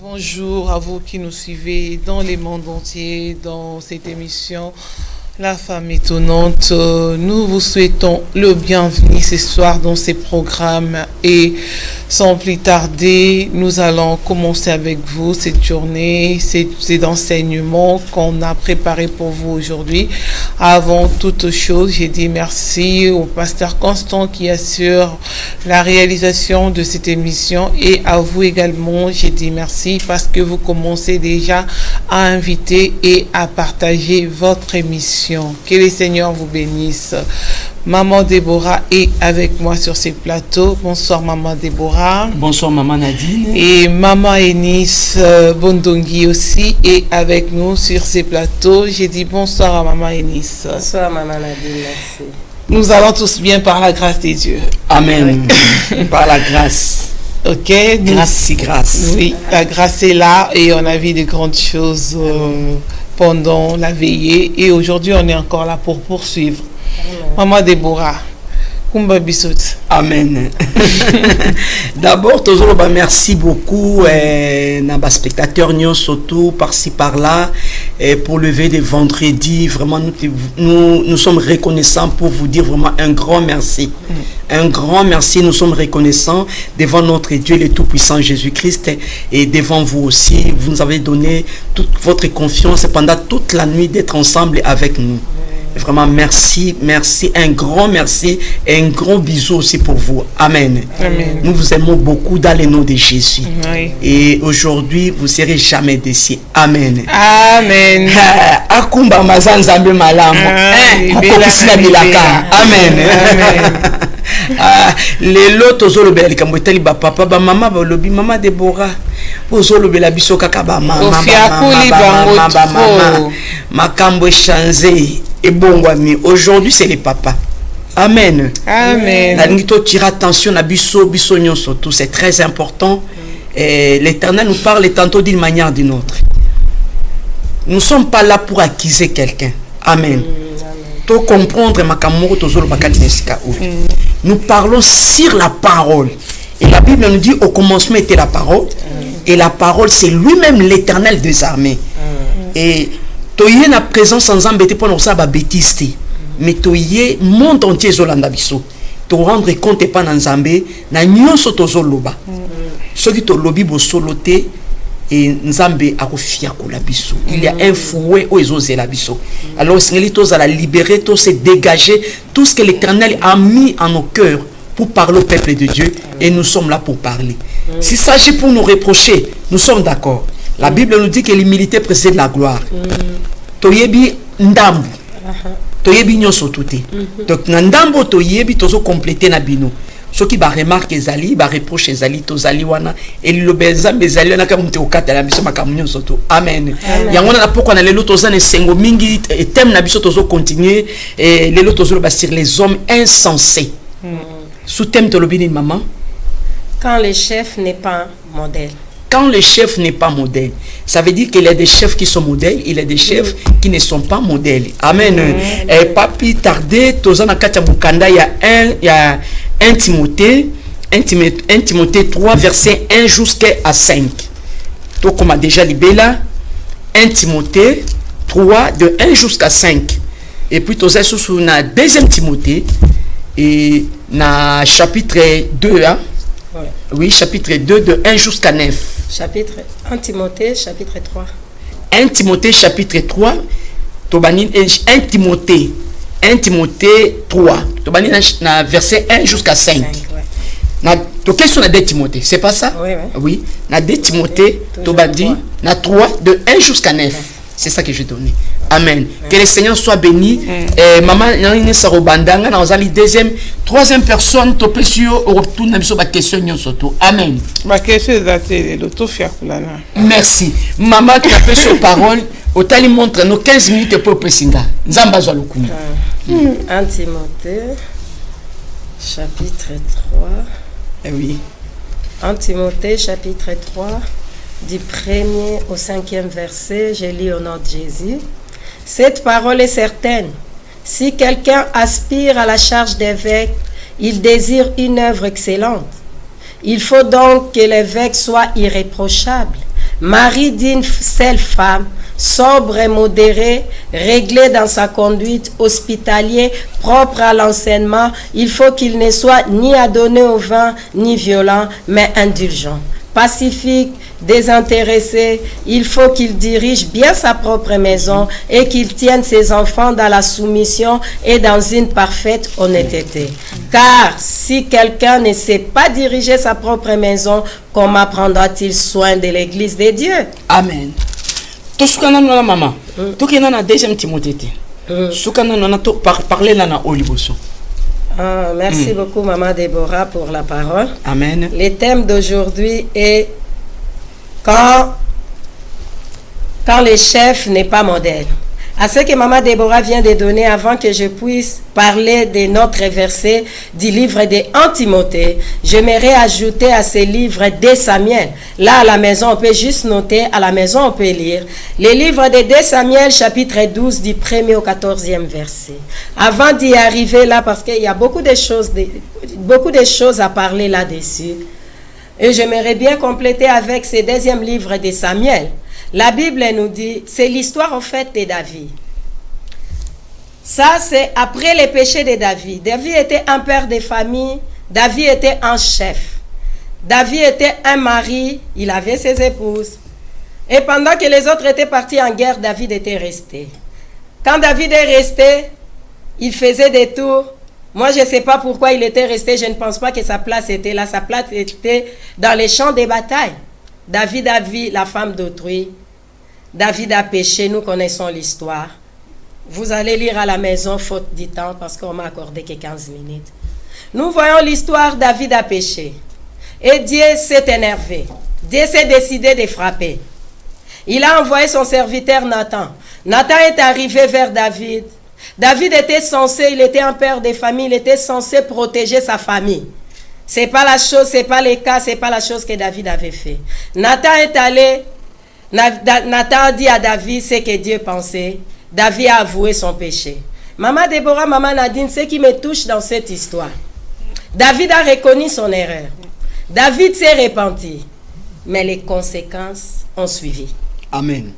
Bonjour à vous qui nous suivez dans les mondes entiers, dans cette émission La Femme Étonnante. Nous vous souhaitons le bienvenu ce soir dans ces programmes et sans plus tarder, nous allons commencer avec vous cette journée, ces enseignements qu'on a préparés pour vous aujourd'hui. Avant toute chose, j'ai dit merci au pasteur Constant qui assure la réalisation de cette émission et à vous également, j'ai dit merci parce que vous commencez déjà à inviter et à partager votre émission. Que le Seigneur vous bénisse. Maman Déborah est avec moi sur ces plateaux. Bonsoir Maman Déborah. Bonsoir Maman Nadine. Et Maman Enis Bondongi aussi est avec nous sur ces plateaux. J'ai dit bonsoir à Maman Enis. Bonsoir Maman Nadine, merci. Nous allons tous bien par la grâce de Dieu. Amen. Par la grâce. Ok. Grâce. Oui, la grâce est là et on a vu de grandes choses pendant la veillée. Et aujourd'hui, on est encore là pour poursuivre. Maman Déborah, Kumba Bissout. Amen. D'abord, toujours merci beaucoup à spectateurs surtout par-ci par-là pour lever des vendredis. Vraiment, nous sommes reconnaissants pour vous dire vraiment un grand merci. Un grand merci. Nous sommes reconnaissants devant notre Dieu, le Tout-Puissant Jésus-Christ, et devant vous aussi. Vous nous avez donné toute votre confiance pendant toute la nuit d'être ensemble avec nous. Vraiment, merci, un grand merci et un grand bisou aussi pour vous. Amen. Amen. Nous vous aimons beaucoup dans le nom de Jésus. Oui. Et aujourd'hui, vous ne serez jamais déçus. Amen. Amen. Akumba mazanzambe malamu. Ukokisina bilaka. Amen. Lelo tozolobela likambo etali ba papa ba mama ba lobi mama Déborah ozolobela biso kaka ba mama makambo changé et bongwami. Aujourd'hui c'est les papas. Amen. Amen. Nalingi to tire attention na biso nyonso tout, c'est très important. L'Éternel nous parle tantôt d'une manière ou d'une autre. Nous ne sommes pas là pour accuser quelqu'un. Amen. To comprendre makamoro tozolo bakati nesika. Nous parlons sur la parole. Et la Bible nous dit au commencement était la parole. Et la parole c'est lui-même l'Éternel des armées. Et toyé na présence sans embêter pour nous ça ba bêtise. Mais toyé monde entier zolanda biso. To rendre compte pas na Nzambe na nyonso tozoloba. Ce qui to lobi bo soloté et Nzambe akofia ko la biso. Il y a un fouet où ils la biso. Alors Seigneur tous à la libérer, tous se dégager tout ce que l'Éternel a mis en nos cœurs pour parler au peuple de Dieu et nous sommes là pour parler. S'il s'agit pour nous reprocher, nous sommes d'accord. La Bible nous dit que l'humilité précède la gloire. Toyebi ndambu. Toyebi nyoso tuté. Donc ndambo toyebi tozo compléter na bino. Ce qui va remarquer Zali, va reprocher Zali, Tozali wana, et le bezam bezali wana comme te okata la biso makamunyo soto. Amen. Yangona na poko na lelo tozane sengo mingi et thème na biso tozo continuer et lelo tozo ba sur les hommes insensés. Sous thème de l'obéni maman. Quand le chef n'est pas modèle. Quand le chef n'est pas modèle, ça veut dire qu'il y a des chefs qui sont modèles, il y a des chefs qui ne sont pas modèles. Amen. Et papi tardé, tozana katia bukanda, il y a 1 Timothée 3, verset 1 jusqu'à 5. Donc, comme a déjà libéré là, 1 Timothée 3, de 1 jusqu'à 5. Et puis, tu as sous na 2 Timothée, et na chapitre 2, hein? Ouais. Oui, chapitre 2, de 1 jusqu'à 9. Chapitre 1 Timothée, chapitre 3. 1 Timothée, chapitre 3, 1 Timothée 3, verset 1 jusqu'à 5. Ouais. Donc, qu'est-ce qu'on a 2 Timothée? C'est pas ça? Oui, oui. Oui. Na 2 Timothée, na 3, de 1 jusqu'à 9. C'est ça que je donne. Amen. Que le Seigneur soit béni. Maman, troisième personne, tu peux retourner sur ma question. Amen. Merci. Maman, tu as fait sur parole. Au tali montre nos 15 minutes pour Pessinga. Nzamba Zalukumi. 1 Timothée, chapitre 3. Oui. 1 Timothée, chapitre 3. Du 1er au 5e verset, je lis au nom de Jésus. Cette parole est certaine. Si quelqu'un aspire à la charge d'évêque, il désire une œuvre excellente. Il faut donc que l'évêque soit irréprochable, mari d'une seule femme, sobre et modéré, réglé dans sa conduite, hospitalier, propre à l'enseignement. Il faut qu'il ne soit ni adonné au vin, ni violent, mais indulgent. Pacifique, désintéressé, il faut qu'il dirige bien sa propre maison et qu'il tienne ses enfants dans la soumission et dans une parfaite honnêteté. Car si quelqu'un ne sait pas diriger sa propre maison, comment prendra-t-il soin de l'église de Dieu? Amen. To sukana nona mama. To kena na deuxième Timothée. Sukana nona to parler na oliboso. Merci beaucoup, Maman Déborah, pour la parole. Amen. Le thème d'aujourd'hui est quand le chef n'est pas modèle. À ce que Maman Déborah vient de donner, avant que je puisse parler de notre verset du livre de 1 Timothée, j'aimerais ajouter à ce livre de Samuel. Là, à la maison, on peut juste noter, à la maison, on peut lire le livre de 2 Samuel, chapitre 12, du 1er au 14e verset. Avant d'y arriver là, parce qu'il y a beaucoup de choses à parler là-dessus, et j'aimerais bien compléter avec ce deuxième livre de Samuel. La Bible nous dit, c'est l'histoire en fait de David. Ça, c'est après les péchés de David. David était un père de famille, David était un chef. David était un mari, il avait ses épouses. Et pendant que les autres étaient partis en guerre, David était resté. Quand David est resté, il faisait des tours. Moi, je ne sais pas pourquoi il était resté, je ne pense pas que sa place était là. Sa place était dans les champs de bataille. David a vu la femme d'autrui. David a péché, nous connaissons l'histoire. Vous allez lire à la maison, faute du temps, parce qu'on m'a accordé que 15 minutes. Nous voyons l'histoire, David a péché. Et Dieu s'est énervé. Dieu s'est décidé de frapper. Il a envoyé son serviteur Nathan. Nathan est arrivé vers David. David était censé, il était un père de famille, il était censé protéger sa famille. C'est pas la chose, c'est pas le cas, c'est pas la chose que David avait fait. Nathan est allé, Nathan a dit à David ce que Dieu pensait. David a avoué son péché. Maman Déborah, Maman Nadine, ce qui me touche dans cette histoire, David a reconnu son erreur. David s'est repenti, mais les conséquences ont suivi. Amen.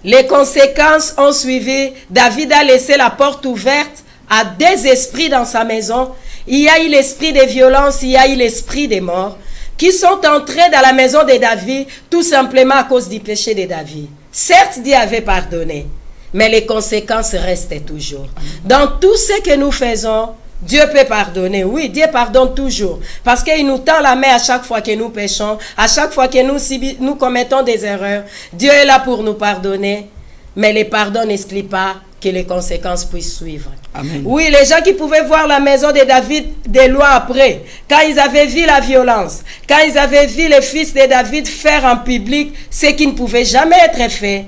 Les conséquences ont suivi. David a laissé la porte ouverte à des esprits dans sa maison. Il y a eu l'esprit de violence, il y a eu l'esprit des morts qui sont entrés dans la maison de David tout simplement à cause du péché de David. Certes, Dieu avait pardonné, mais les conséquences restent toujours. Dans tout ce que nous faisons, Dieu peut pardonner. Oui, Dieu pardonne toujours. Parce qu'il nous tend la main à chaque fois que nous péchons, à chaque fois que nous commettons des erreurs. Dieu est là pour nous pardonner, mais le pardon n'exclut pas que les conséquences puissent suivre. Amen. Oui, les gens qui pouvaient voir la maison de David des lois après, quand ils avaient vu la violence, quand ils avaient vu les fils de David faire en public ce qui ne pouvait jamais être fait,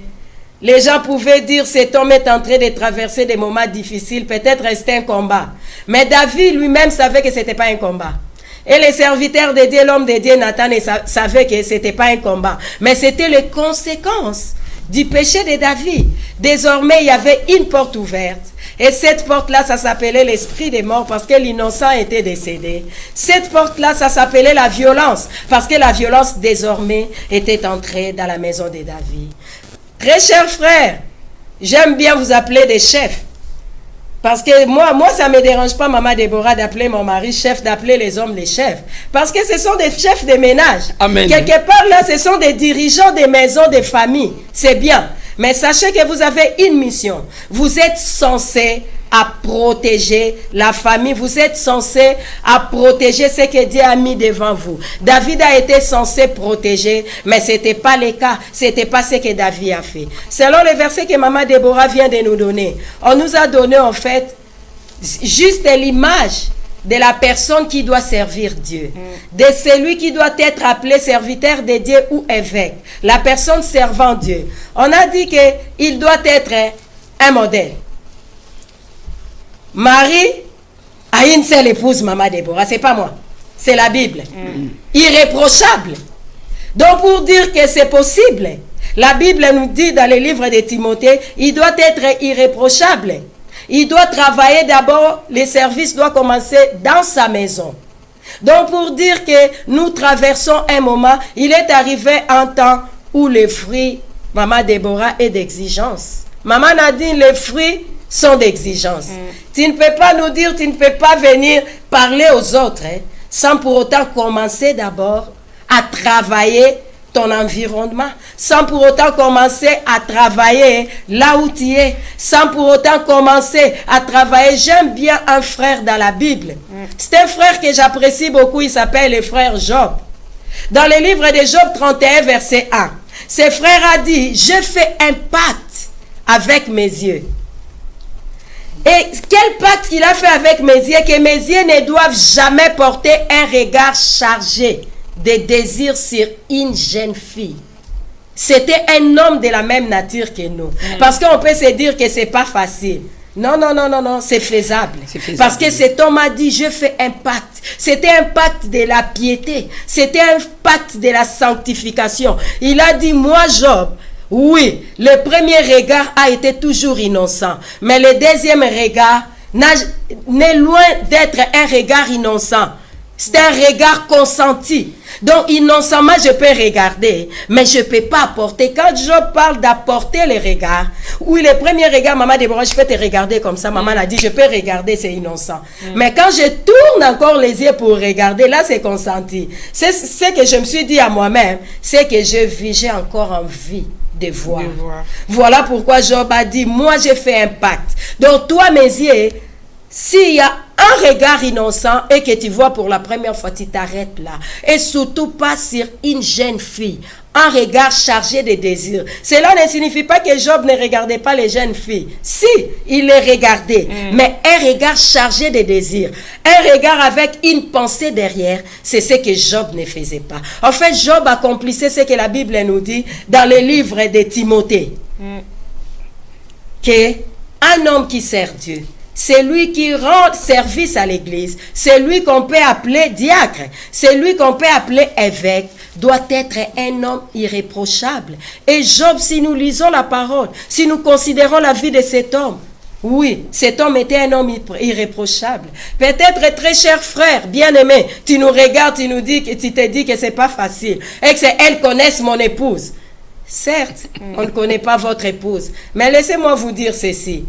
les gens pouvaient dire cet homme est en train de traverser des moments difficiles, peut-être c'était un combat. Mais David lui-même savait que ce n'était pas un combat. Et les serviteurs de Dieu, l'homme de Dieu, Nathan, savaient que ce n'était pas un combat. Mais c'était les conséquences du péché de David. Désormais, il y avait une porte ouverte. Et cette porte-là, ça s'appelait l'esprit des morts parce que l'innocent était décédé. Cette porte-là, ça s'appelait la violence parce que la violence, désormais, était entrée dans la maison de David. Très chers frères, j'aime bien vous appeler des chefs. Parce que moi, ça ne me dérange pas, Maman Déborah, d'appeler mon mari chef, d'appeler les hommes les chefs. Parce que ce sont des chefs de ménage. Amen. Quelque part là, ce sont des dirigeants des maisons, des familles. C'est bien. Mais sachez que vous avez une mission. Vous êtes censés à protéger la famille. Vous êtes censés à protéger ce que Dieu a mis devant vous. David a été censé protéger, mais ce n'était pas le cas. Ce n'était pas ce que David a fait. Selon le verset que Maman Déborah vient de nous donner, on nous a donné en fait juste l'image de la personne qui doit servir Dieu, de celui qui doit être appelé serviteur de Dieu ou évêque, la personne servant Dieu. On a dit qu'il doit être un modèle. Marie a une seule épouse, Maman Déborah, c'est pas moi, c'est la Bible. Irréprochable. Donc pour dire que c'est possible, la Bible nous dit dans le livre de Timothée, il doit être irréprochable. Il doit travailler d'abord, le service doit commencer dans sa maison. Donc pour dire que nous traversons un moment, il est arrivé un temps où les fruits, Maman Déborah, est d'exigence. Maman Nadine, les fruits sont d'exigence. Tu ne peux pas nous dire, tu ne peux pas venir parler aux autres sans pour autant commencer d'abord à travailler ton environnement, sans pour autant commencer à travailler là où tu es, sans pour autant commencer à travailler. J'aime bien un frère dans la Bible. C'est un frère que j'apprécie beaucoup, il s'appelle le frère Job. Dans le livre de Job 31, verset 1, ce frère a dit, je fais un pacte avec mes yeux. Et quel pacte qu'il a fait avec mes yeux? Que mes yeux ne doivent jamais porter un regard chargé de désir sur une jeune fille. C'était un homme de la même nature que nous. Parce qu'on peut se dire que c'est pas facile. Non, c'est faisable. Parce que cet homme a dit, je fais un pacte. C'était un pacte de la piété. C'était un pacte de la sanctification. Il a dit, moi Job, oui, le premier regard a été toujours innocent. Mais le deuxième regard n'est loin d'être un regard innocent. C'est un regard consenti. Donc, innocemment, je peux regarder, mais je ne peux pas apporter. Quand Job parle d'apporter les regards, oui, le premier regard, Maman Déborah, je peux te regarder comme ça. Maman a dit, je peux regarder, c'est innocent. Mais quand je tourne encore les yeux pour regarder, là, c'est consenti. C'est ce que je me suis dit à moi-même, c'est que j'ai encore envie de voir. Voilà pourquoi Job a dit, moi, j'ai fait un pacte. Donc, toi, mes yeux, s'il y a un regard innocent et que tu vois pour la première fois, tu t'arrêtes là. Et surtout pas sur une jeune fille. Un regard chargé de désir. Cela ne signifie pas que Job ne regardait pas les jeunes filles. Si, il les regardait. Mais un regard chargé de désir. Un regard avec une pensée derrière. C'est ce que Job ne faisait pas. En fait, Job accomplissait ce que la Bible nous dit dans le livre de Timothée. Que un homme qui sert Dieu, c'est lui qui rend service à l'église, c'est lui qu'on peut appeler diacre, c'est lui qu'on peut appeler évêque, doit être un homme irréprochable. Et Job, si nous lisons la parole, si nous considérons la vie de cet homme, oui, cet homme était un homme irréprochable. Peut-être, très cher frère, bien-aimé, tu nous regardes, tu nous dis que tu te dis que c'est pas facile et que c'est elle connaisse mon épouse. Certes, on ne connaît pas votre épouse, mais laissez-moi vous dire ceci.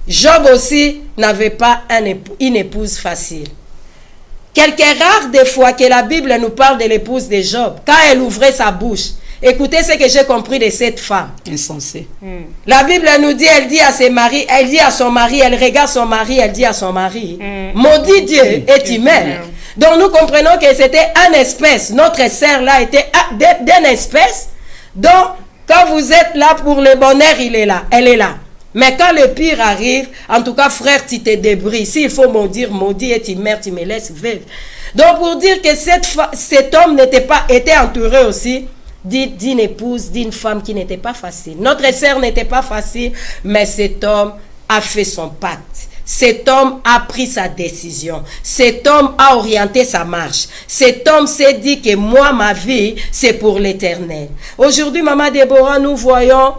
Job aussi n'avait pas une épouse facile. Quelques rares des fois que la Bible nous parle de l'épouse de Job, quand elle ouvrait sa bouche, écoutez ce que j'ai compris de cette femme. Insensé. La Bible nous dit, elle dit à son mari, elle regarde son mari, elle dit à son mari, maudit Dieu et tu meurs. Donc nous comprenons que c'était une espèce, notre sœur là était d'une espèce, donc quand vous êtes là pour le bonheur, il est là, elle est là. Mais quand le pire arrive, en tout cas, frère, tu te débrouilles. S'il faut maudire, maudit et tu meurs, tu me laisses vivre. Donc, pour dire que cet homme était entouré aussi d'une épouse, d'une femme qui n'était pas facile. Notre sœur n'était pas facile, mais cet homme a fait son pacte. Cet homme a pris sa décision. Cet homme a orienté sa marche. Cet homme s'est dit que moi, ma vie, c'est pour l'éternel. Aujourd'hui, Maman Déborah, nous voyons...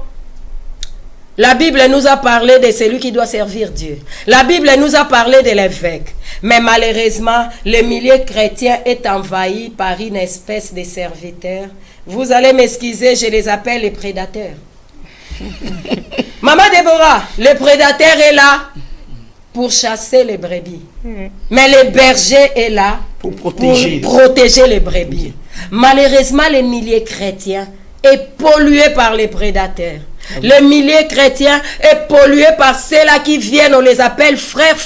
La Bible nous a parlé de celui qui doit servir Dieu. La Bible nous a parlé de l'évêque. Mais malheureusement, le milieu chrétien est envahi par une espèce de serviteurs. Vous allez m'excuser, je les appelle les prédateurs. Maman Déborah, le prédateur est là pour chasser les brebis. Mais le berger est là pour protéger les brebis. Malheureusement, le milieu chrétien est pollué par les prédateurs. Le milieu chrétien est pollué par ceux-là qui viennent, on les appelle frères,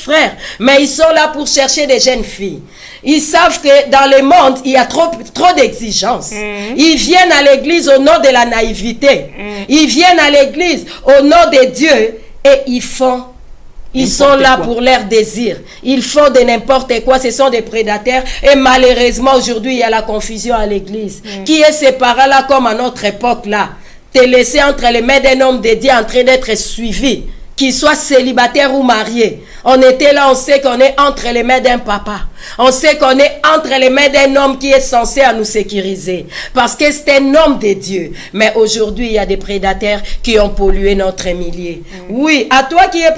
mais ils sont là pour chercher des jeunes filles. Ils savent que dans le monde, il y a trop d'exigences. Ils viennent à l'église au nom de la naïveté. Ils viennent à l'église au nom de Dieu et ils sont là pour leur désir. Ils font de n'importe quoi. Ce sont des prédateurs. Et malheureusement, aujourd'hui, il y a la confusion à l'église. Qui est ces parents-là comme à notre époque là? Te laisser entre les mains d'un homme dédié en train d'être suivi, qu'il soit célibataire ou marié. On était là, on sait qu'on est entre les mains d'un papa. On sait qu'on est entre les mains d'un homme qui est censé à nous sécuriser. Parce que c'est un homme de Dieu. Mais aujourd'hui, il y a des prédateurs qui ont pollué notre milieu. Oui, à toi qui es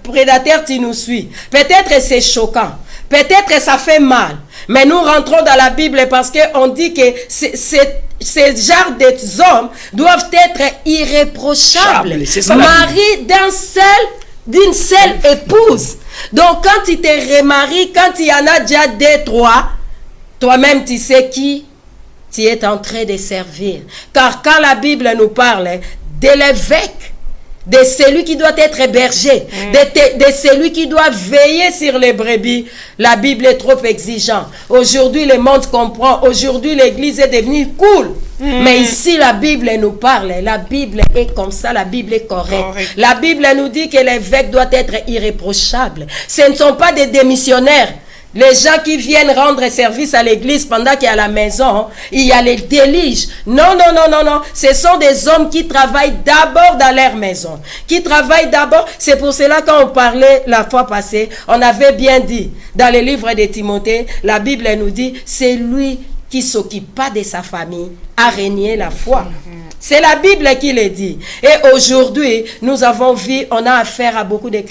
prédateur, tu nous suis. Peut-être c'est choquant. Peut-être ça fait mal. Mais nous rentrons dans la Bible parce qu'on dit que c'est ces genres d'hommes doivent être irréprochables. Mari d'une seule épouse. Donc quand tu te remaries, quand il y en a déjà 2, 3, toi-même tu sais qui tu es en train de servir. Car quand la Bible nous parle de l'évêque, de celui qui doit être berger, de celui qui doit veiller sur les brebis, la Bible est trop exigeante. Aujourd'hui, le monde comprend. Aujourd'hui, l'église est devenue cool. Mais ici, la Bible nous parle. La Bible est comme ça. La Bible est correcte. La Bible nous dit que l'évêque doit être irréprochable. Ce ne sont pas des démissionnaires. Les gens qui viennent rendre service à l'église pendant qu'il y a la maison, il y a les déliges. Non, non, non, non, non. Ce sont des hommes qui travaillent d'abord dans leur maison. Qui travaillent d'abord. C'est pour cela quand on parlait la fois passée, on avait bien dit, dans le livre de Timothée, la Bible nous dit, c'est lui qui ne s'occupe pas de sa famille a régné la foi. C'est la Bible qui le dit. Et aujourd'hui, nous avons vu, on a affaire à beaucoup de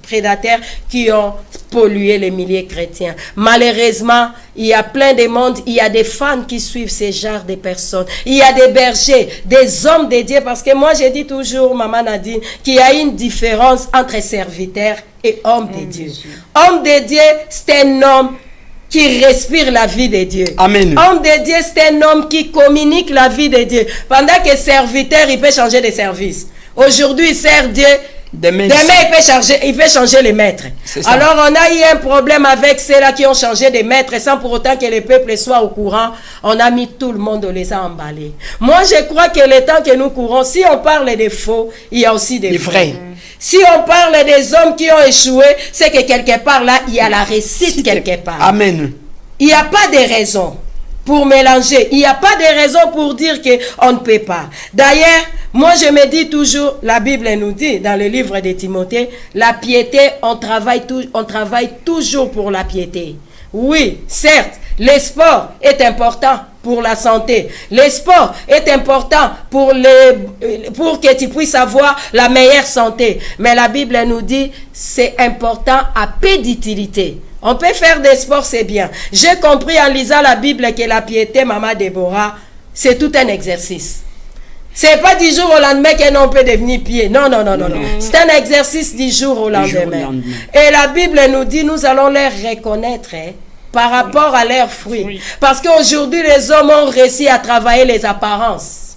prédateurs qui ont pollué les milieux chrétiens. Malheureusement, il y a plein de monde, il y a des fans qui suivent ces genres de personnes. Il y a des bergers, des hommes de Dieu, parce que moi je dis toujours, Maman Nadine, qu'il y a une différence entre serviteurs et hommes de Dieu. Homme de Dieu, c'est un homme qui respire la vie de Dieu. Amen. Homme de Dieu, c'est un homme qui communique la vie de Dieu. Pendant que serviteur, il peut changer de service. Aujourd'hui, il sert Dieu. Demain, il peut changer les maîtres. Alors, on a eu un problème avec ceux-là qui ont changé de maîtres sans pour autant que le peuple soit au courant. On a mis tout le monde, on les a emballés. Moi, je crois que le temps que nous courons, si on parle des faux, il y a aussi des vrais. Si on parle des hommes qui ont échoué, c'est que quelque part là, il y a la réussite quelque part. Amen. Il n'y a pas de raison pour mélanger. Il n'y a pas de raison pour dire qu'on ne peut pas. D'ailleurs, moi je me dis toujours, la Bible nous dit dans le livre de Timothée, la piété, on travaille toujours pour la piété. Oui, certes, le sport est important pour la santé. Le sport est important pour que tu puisses avoir la meilleure santé. Mais la Bible nous dit, c'est important à peu d'utilité. On peut faire des sports, c'est bien. J'ai compris en lisant la Bible que la piété, Maman Déborah, c'est tout un exercice. C'est pas du jour au lendemain qu'on peut devenir pied. Non, non, non, non, non. C'est un exercice du jour au lendemain. Et la Bible nous dit, nous allons les reconnaître par rapport à leurs fruits. Parce qu'aujourd'hui, les hommes ont réussi à travailler les apparences.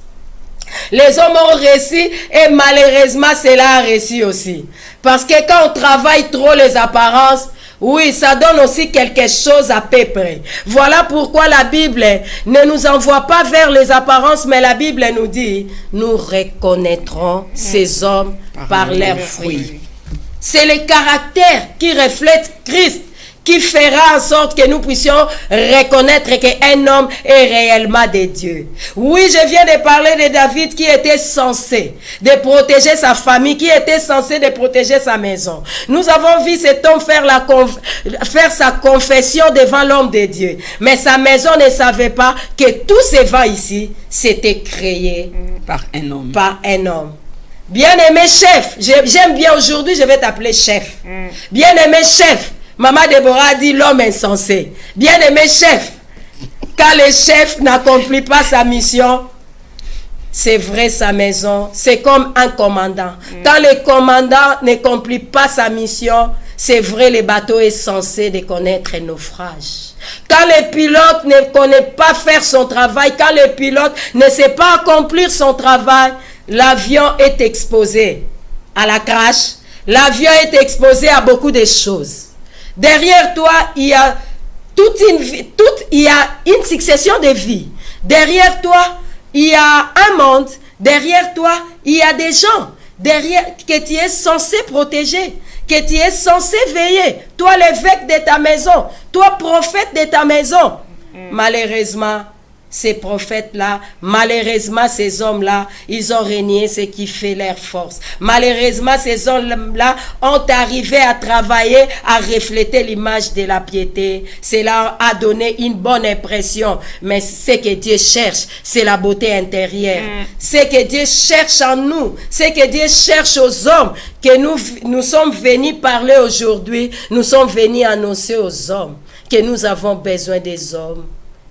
Les hommes ont réussi et malheureusement, cela a réussi aussi. Parce que quand on travaille trop les apparences, oui, ça donne aussi quelque chose à peu près. Voilà pourquoi la Bible ne nous envoie pas vers les apparences, mais la Bible nous dit, nous reconnaîtrons ces hommes par leurs fruits. C'est le caractère qui reflète Christ, qui fera en sorte que nous puissions reconnaître qu'un homme est réellement de Dieu. Oui, je viens de parler de David qui était censé de protéger sa famille, qui était censé de protéger sa maison. Nous avons vu cet homme faire sa confession devant l'homme de Dieu. Mais sa maison ne savait pas que tous ces vents ici s'étaient créés par un homme. Bien-aimé chef, j'aime bien aujourd'hui, je vais t'appeler chef. Bien-aimé chef, Maman Déborah dit l'homme insensé. Bien-aimé chef, quand le chef n'accomplit pas sa mission, c'est vrai sa maison, c'est comme un commandant. Quand le commandant n'accomplit pas sa mission, c'est vrai le bateau est censé de connaître un naufrage. Quand le pilote ne connaît pas faire son travail, quand le pilote ne sait pas accomplir son travail, l'avion est exposé à la crash, l'avion est exposé à beaucoup de choses. Derrière toi, il y a une succession de vies. Derrière toi, il y a un monde. Derrière toi, il y a des gens que tu es censé protéger, que tu es censé veiller. Toi, l'évêque de ta maison, toi, prophète de ta maison. Malheureusement, ces prophètes-là, malheureusement, ces hommes-là, ils ont renié ce qui fait leur force. Malheureusement, ces hommes-là ont arrivé à travailler, à refléter l'image de la piété. Cela a donné une bonne impression. Mais ce que Dieu cherche, c'est la beauté intérieure. Ce que Dieu cherche en nous, ce que Dieu cherche aux hommes, que nous sommes venus parler aujourd'hui, nous sommes venus annoncer aux hommes que nous avons besoin des hommes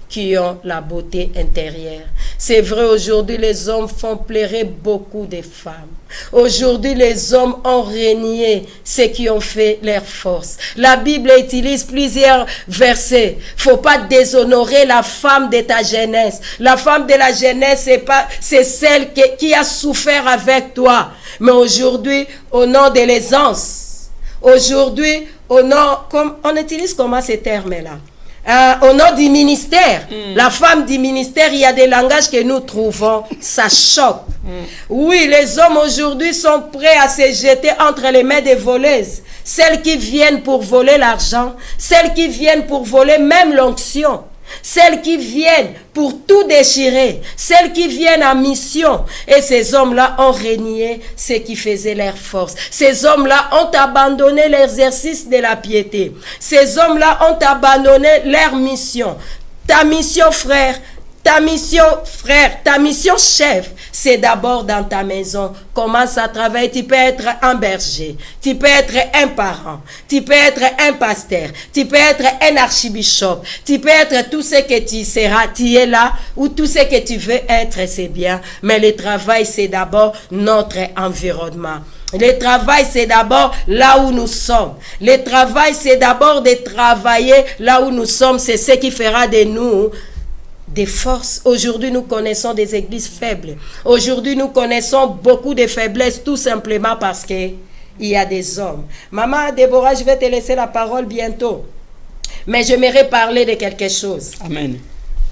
qui ont la beauté intérieure. C'est vrai, aujourd'hui, les hommes font pleurer beaucoup de femmes. Aujourd'hui, les hommes ont renié ceux qui ont fait leur force. La Bible utilise plusieurs versets. Faut pas déshonorer la femme de ta jeunesse. La femme de la jeunesse, c'est celle qui a souffert avec toi. Mais aujourd'hui, au nom de l'aisance, aujourd'hui, au nom, on utilise comment ces termes-là? Au nom du ministère, la femme du ministère, il y a des langages que nous trouvons, ça choque. Oui, les hommes aujourd'hui sont prêts à se jeter entre les mains des voleuses. Celles qui viennent pour voler l'argent, celles qui viennent pour voler même l'onction. Celles qui viennent pour tout déchirer, celles qui viennent en mission. Et ces hommes-là ont renié ce qui faisait leur force. Ces hommes-là ont abandonné l'exercice de la piété. Ces hommes-là ont abandonné leur mission. Ta mission, frère, ta mission, chef, c'est d'abord dans ta maison. Commence à travailler. Tu peux être un berger, tu peux être un parent, tu peux être un pasteur, tu peux être un archibishop, tu peux être tout ce que tu seras, tu es là, ou tout ce que tu veux être, c'est bien. Mais le travail, c'est d'abord notre environnement. Le travail, c'est d'abord là où nous sommes. Le travail, c'est d'abord de travailler là où nous sommes. C'est ce qui fera de nous des forces. Aujourd'hui, nous connaissons des églises faibles. Aujourd'hui, nous connaissons beaucoup de faiblesses, tout simplement parce que il y a des hommes. Maman Déborah, je vais te laisser la parole bientôt. Mais j'aimerais parler de quelque chose. Amen.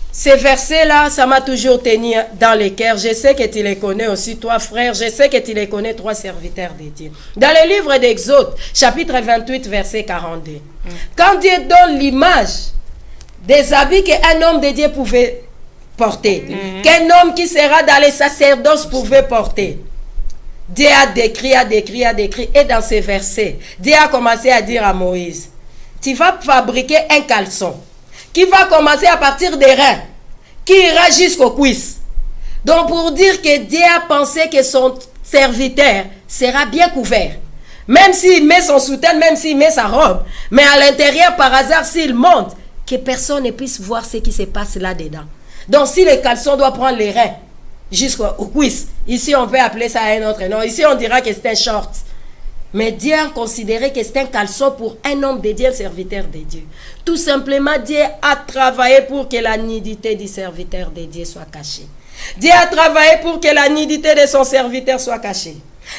Ces versets-là, ça m'a toujours tenu dans le cœur. Je sais que tu les connais aussi, toi frère. Je sais que tu les connais, toi serviteur de Dieu. Dans le livre d'Exode, chapitre 28, verset 42. Quand Dieu donne l'image des habits qu'un homme de Dieu pouvait porter, qu'un homme qui sera dans les sacerdoces pouvait porter, Dieu a décrit. Et dans ces versets, Dieu a commencé à dire à Moïse, tu vas fabriquer un caleçon qui va commencer à partir des reins, qui ira jusqu'aux cuisses. Donc pour dire que Dieu a pensé que son serviteur sera bien couvert. Même s'il met son soutane, même s'il met sa robe. Mais à l'intérieur, par hasard, s'il monte, que personne ne puisse voir ce qui se passe là-dedans. Donc si le caleçon doit prendre les reins jusqu'aux cuisses, ici on peut appeler ça un autre nom. Ici on dira que c'est un short. Mais Dieu a considéré que c'est un caleçon pour un homme de Dieu, serviteur de Dieu. Tout simplement, Dieu a travaillé pour que la nudité du serviteur de Dieu soit cachée. Dieu a travaillé pour que la nudité de son serviteur soit cachée.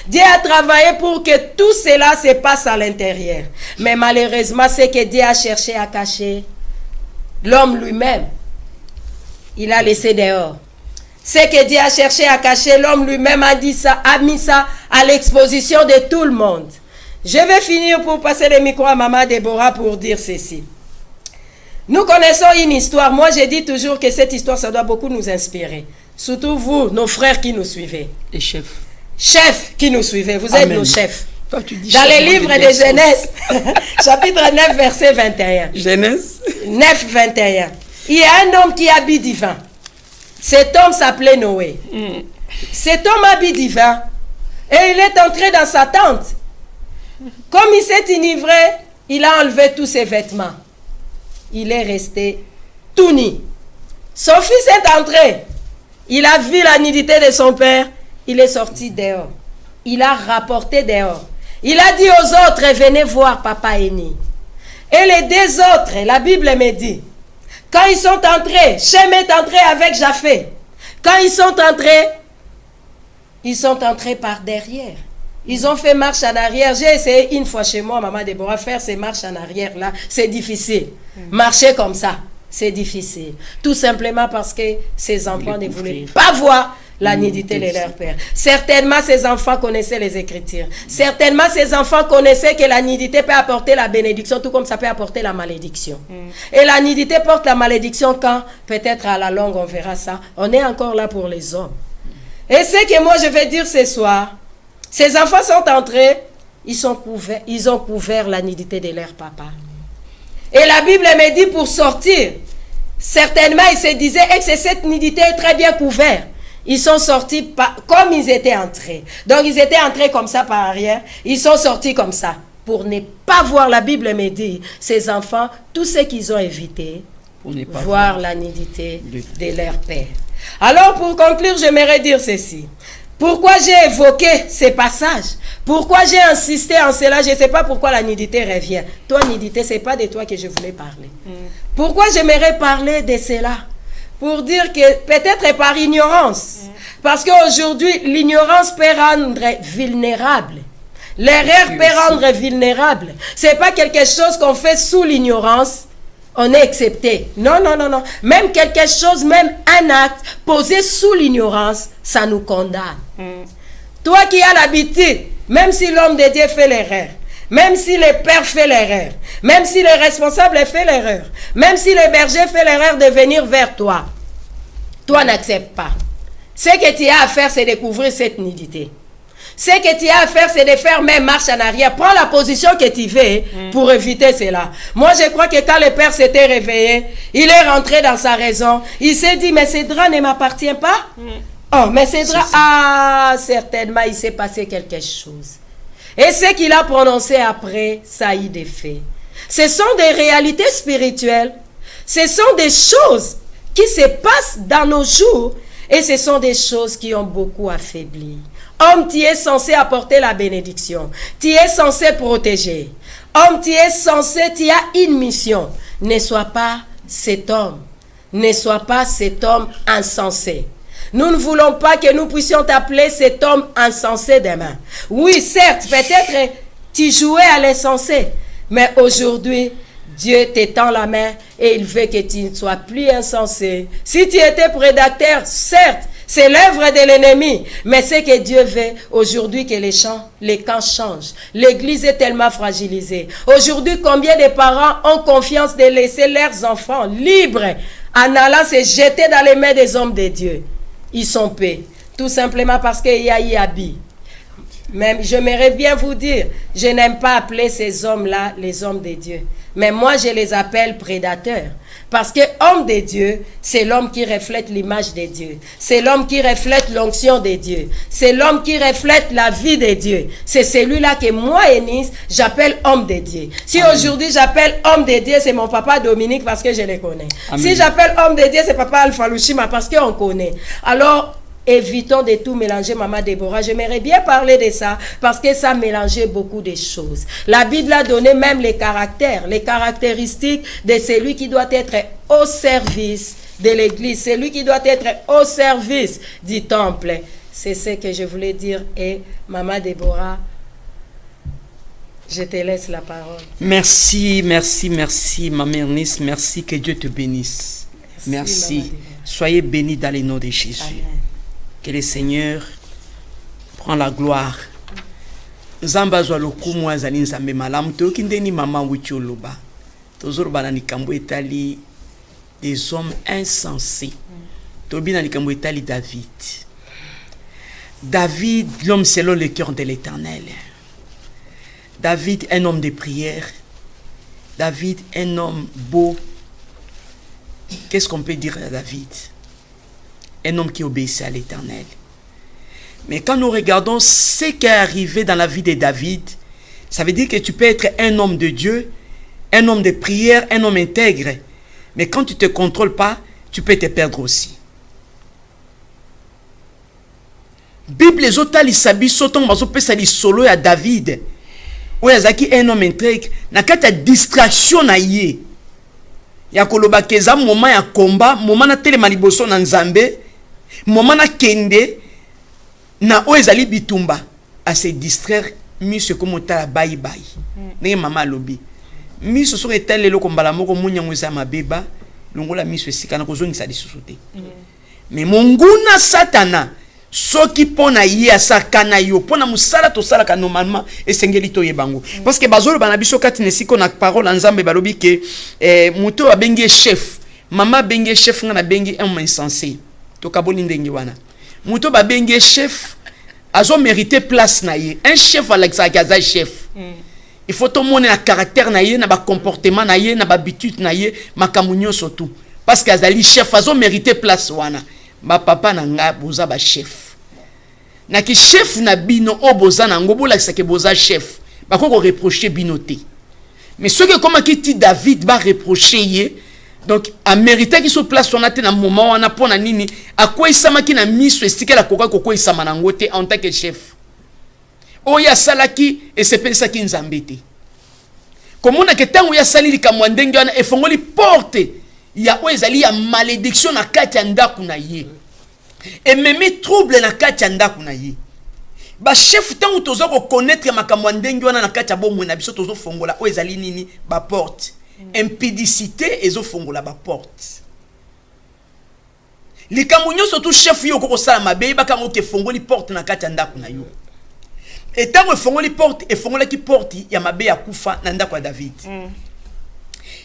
Dieu a travaillé pour que tout cela se passe à l'intérieur. Mais malheureusement, c'est que Dieu a cherché à cacher l'homme lui-même. Il a laissé dehors. C'est que Dieu a cherché à cacher, l'homme lui-même a mis ça à l'exposition de tout le monde. Je vais finir pour passer le micro à Maman Déborah pour dire ceci. Nous connaissons une histoire. Moi, je dis toujours que cette histoire, ça doit beaucoup nous inspirer. Surtout vous, nos frères qui nous suivez. Les chefs. Chefs qui nous suivez, vous êtes nos chefs. Toi, tu dis dans les livres de Genèse, chapitre 9, verset 21. Genèse 9, 21. Il y a un homme qui habite divin. Cet homme s'appelait Noé. Cet homme habite divin. Et il est entré dans sa tente. Comme il s'est enivré, il a enlevé tous ses vêtements. Il est resté tout nu. Son fils est entré. Il a vu la nudité de son père. Il est sorti dehors. Il a rapporté dehors. Il a dit aux autres, venez voir, papa est nu. Et les deux autres, la Bible me dit, quand ils sont entrés, Shem est entré avec Japheth. Quand ils sont entrés par derrière. Ils ont fait marche en arrière. J'ai essayé une fois chez moi, Maman Déborah, faire ces marches en arrière là. C'est difficile. Marcher comme ça, c'est difficile. Tout simplement parce que ces enfants ne voulaient pas voir la nudité de leur père. Certainement, ces enfants connaissaient les Écritures. Certainement, ces enfants connaissaient que la nudité peut apporter la bénédiction, tout comme ça peut apporter la malédiction. Et la nudité porte la malédiction quand, peut-être à la longue, on verra ça. On est encore là pour les hommes. Et ce que moi, je vais dire ce soir, ces enfants sont entrés, ils ont couvert la nudité de leur papa. Et la Bible me dit pour sortir, certainement, ils se disaient que cette nudité est très bien couverte. Ils sont sortis comme ils étaient entrés. Donc, ils étaient entrés comme ça par arrière. Ils sont sortis comme ça. Pour ne pas voir, la Bible me dit, ces enfants, tout ce qu'ils ont évité voir la nudité de leur père. Alors pour conclure, j'aimerais dire ceci. Pourquoi j'ai évoqué ces passages? Pourquoi j'ai insisté en cela? Je ne sais pas pourquoi la nudité revient. Toi, nudité, ce n'est pas de toi que je voulais parler. Pourquoi j'aimerais parler de cela? Pour dire que peut-être par ignorance. Parce qu'aujourd'hui, l'ignorance peut rendre vulnérable. L'erreur peut rendre vulnérable. Ce n'est pas quelque chose qu'on fait sous l'ignorance. On est accepté. Non, non, non, non. Même quelque chose, même un acte posé sous l'ignorance, ça nous condamne. Toi qui as l'habitude, même si l'homme de Dieu fait l'erreur, même si le père fait l'erreur, même si le responsable fait l'erreur, même si le berger fait l'erreur de venir vers toi, toi n'acceptes pas. Ce que tu as à faire, c'est découvrir cette nudité. Ce que tu as à faire, c'est de faire même marche en arrière. Prends la position que tu veux pour éviter cela. Moi, je crois que quand le père s'était réveillé, il est rentré dans sa raison. Il s'est dit, mais ce drap ne m'appartient pas. Oh, mais ce drap, certainement, il s'est passé quelque chose. Et ce qu'il a prononcé après, ça y est des faits. Ce sont des réalités spirituelles. Ce sont des choses qui se passent dans nos jours. Et ce sont des choses qui ont beaucoup affaibli. Homme, tu es censé apporter la bénédiction. Tu es censé protéger. Homme, tu es censé, tu as une mission. Ne sois pas cet homme. Ne sois pas cet homme insensé. Nous ne voulons pas que nous puissions t'appeler cet homme insensé demain. Oui, certes, peut-être tu jouais à l'insensé. Mais aujourd'hui, Dieu t'étend la main et il veut que tu ne sois plus insensé. Si tu étais prédateur, certes, c'est l'œuvre de l'ennemi. Mais c'est que Dieu veut aujourd'hui que les camps changent. L'église est tellement fragilisée. Aujourd'hui, combien de parents ont confiance de laisser leurs enfants libres en allant se jeter dans les mains des hommes de Dieu? Ils sont paix. Tout simplement parce qu'il y a Yabi. Même, j'aimerais bien vous dire, je n'aime pas appeler ces hommes-là les hommes de Dieu. Mais moi, je les appelle prédateurs. Parce que homme de Dieu, c'est l'homme qui reflète l'image de Dieu. C'est l'homme qui reflète l'onction de Dieu. C'est l'homme qui reflète la vie de Dieu. C'est celui-là que moi, Eunice, j'appelle homme de Dieu. Si aujourd'hui j'appelle homme de Dieu, c'est mon papa Dominique parce que je le connais. Amen. Si j'appelle homme de Dieu, c'est papa Alpha Lushima parce qu'on connaît. Alors, évitons de tout mélanger, Maman Déborah. J'aimerais bien parler de ça parce que ça mélangeait beaucoup de choses. La Bible a donné même les caractères, les caractéristiques de celui qui doit être au service de l'église, celui qui doit être au service du temple. C'est ce que je voulais dire. Et Maman Déborah, je te laisse la parole. Merci, merci, merci, Maman Ernest. Merci, que Dieu te bénisse. Merci. Soyez bénis dans le nom de Jésus. Amen. Que le Seigneur prend la gloire. Zamba zwa lokumu azali nzambe malamu toki ndeni mama wicholoba. Tozoro bana nikambo etali des hommes insensés. Tobi na nikambo etali David. David, l'homme selon le cœur de l'Éternel. David, un homme de prière. David, un homme beau. Qu'est-ce qu'on peut dire à David? Un homme qui obéissait à l'Éternel. Mais quand nous regardons ce qui est arrivé dans la vie de David, ça veut dire que tu peux être un homme de Dieu, un homme de prière, un homme intègre. Mais quand tu ne te contrôles pas, tu peux te perdre aussi. Bible les autres lisabi soton bazo pesa li solo ya David. Oya zaki un homme intègre, na kata distraction na yé. Ya koloba keza moment ya combat, moment na telema liboso na Nzambe. Moment na kende na oezali bitumba à se distraire miso comme ta bye bye ne mama lobi miso so etale lo kombala moko munya ngweza mabeba longola miso esika na kozongisa lisusu te mais monguna satana soki pona ye asakana yo pona musala to sala ka normalement esengeli to yebango parce que bazolo bana biso kati nesiko na parole nzambe balobi ke muto abengi chef mama bengi chef ngana bengi un insensé. Mouto babenge chef azo mérité place na ye. Un chef Alexaza chef. Il faut tout monde na caractère na ye, na ba comportement na ye, na ba habitude na ye, makamunyo surtout. Parce que azali chef azo mérité place wana. Ba papa na nga boza ba chef. Na ki chef na bino oboza na ngobo la ke boza chef. Ba ko reprocher binoté. Mais ce que comme qui David ba reprocher ye Donc a mérité qui se place on a été dans moment on a pour na nini à quoi il samaki na miso estika la koka koko il samanangote en tant que chef oya salaki et c'est pour ça qui nzambete comme on a que tant oya sali likamwandenge wana efongoli porte ya oezali ya malédiction na kati ya ndaku na ye et même trouble na kati ya ndaku na ye ba chef tant tozo ko connaître makamwandenge wana na kati ya bomwe na biso tozo fongola oezali nini ba porte impudicité ezofongola ba porte likambo nyonso tout chef yo ko sala mabe bakango ke fongoli porte na kati ya ndako na yo etango efongoli porte efongola ki porte ya mabe ya kufa na ndako ya David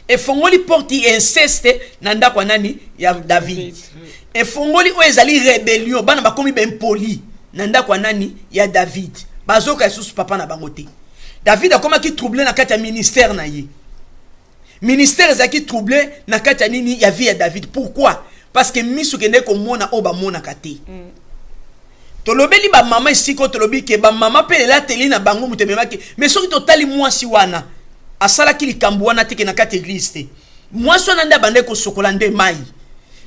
efongoli porte inceste na ndako ya nani ya David efongoli o ezali rébellion bana bakomi ben poli na ndako ya nani ya David bazoka isusu papa na bango te David akoma ki troublé na kati ya ministère na ye ministère zaki troublé na kati ya nini ya vie ya David. Pourquoi? Parce que misu kende ko mona o ba mona kate. Tolobeli ba mama isiko tolobi ke ba mama pe la teli na bango mutememaki mais soki totali mwasi wana asala ki likambu wana teke na kati église te. Mwasi wana nda bande ko sokola nde mai.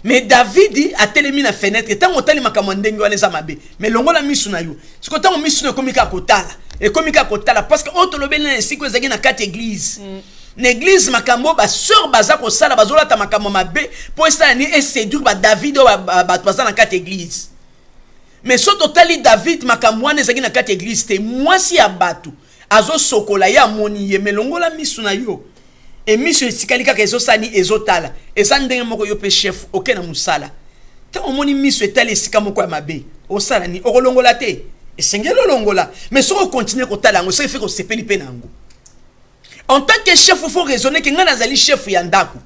Mais David a telemi na fenêtre tango tali makambo ndenge wana za mabe mais longola misu na yo. Siko tango misu na komika kotala et komika kotala parce que o tolobeli na isiko ezaki na kati église. L'église makambo ba sœur baza ko sala bazola ta makambo mabe pour ça ni et séduire ba David ba toza na quatre église mais so totali David makambo wana ezaki na quatre église te mwasi ya batu azo sokola ya moni ye melongola misu na yo et misu etikalika kezo sani ezotala esa ndenge moko yo pe chef okena musala ta omoni misu etali esika moko ya mabe osala ni okolongola te esengelo longola mais so ko continuer ko tala ngo se fait ko sepeli pe nango. En tant que chef, il faut raisonner que ngana zali chef yandaku.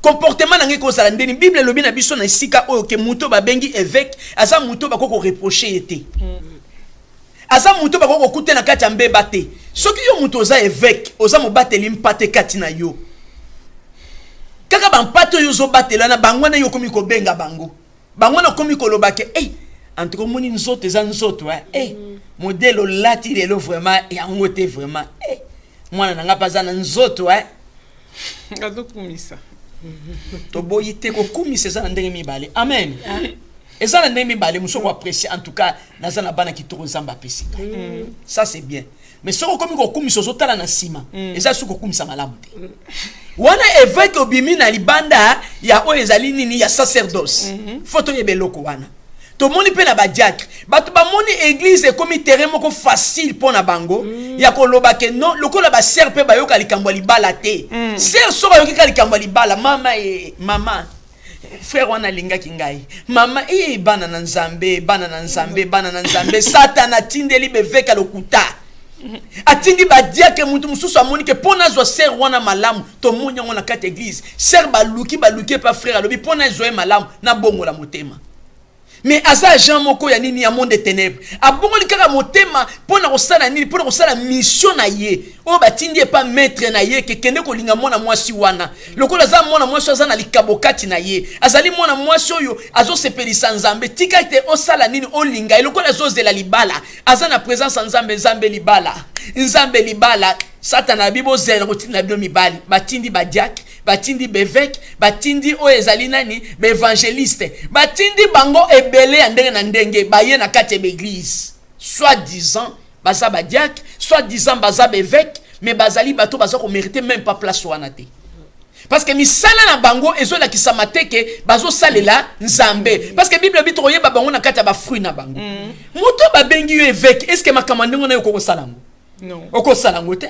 Comportement nange ko sala ndeni Bible lobi na biso na sika oyo ke muto ba bengi évêque, asa muto ba ko reprocher été. Asa muto ba ko kute na kati ya mbeba te. Soki yo muto za évêque, oza mo bateli mpate kati na yo. Kaka ba mpato yo zo batela na bango na yo komi ko benga bango. Bango na komi ko lobake, entre moni nzoto za nzoto modèle lati lelo vraiment et angote vraiment mwana nanga pazana nzoto ngado kumisa to boyite ko kumisa za ndenge mibale amen eza na ndenge mibale musoko apprécier en tout cas nazana bana kitoko nzamba pesinga ça c'est bien mais soko komi ko kumisa zotala na sima eza soko kumisa malamu te wana évêque obimi na libanda ya o ezali nini ya sacerdoce photo yebeloko wana to moni pe na ba diacre bato ba moni église comme terrain moko facile pour na bango ya ko loba ke non lokola ba sœur pe ba yoka likambo libala te sœur so ba yoka likambo libala mama frère wana linga kingai mama bana na nzambe satana tindeli beveka lokuta atindi ba diacre mutu mususu amoni ke pona zo sœur wana malamu to moni ngona kati église sœur ba luki pa frère alobi pona zo malamu na bongo la motema. Mais asa Jean moko ya nini ya monde des ténèbres abongo likaka motema pona kosala nini pona kosala mission na ye o batindi pas maître na ye ke kende ko linga mona mwasi wana lokola za mona mwasi za na likabokati na ye azali mona mwasi oyo azo sepelisa nzambe tika te o sala nini o linga lokola zo zela libala aza na présence nzambe libala satana bibo zela kotina bibo mibali batindi ba diacre batindi bevêque batindi o ezali nani be évangéliste batindi bango ebele ndenge na ndenge baye na kati l'église soi-disant baza ba diacre soi-disant baza bevêque mais bazali bato baza ko mériter même pas place wana te parce que misala na bango ezola kisama te ke bazo salela nzambe parce que bible bito yeba bango na kati ba fruit na bango moto ba bengi yo évêque est-ce que makamandingo na yo ko salango non oko salango te.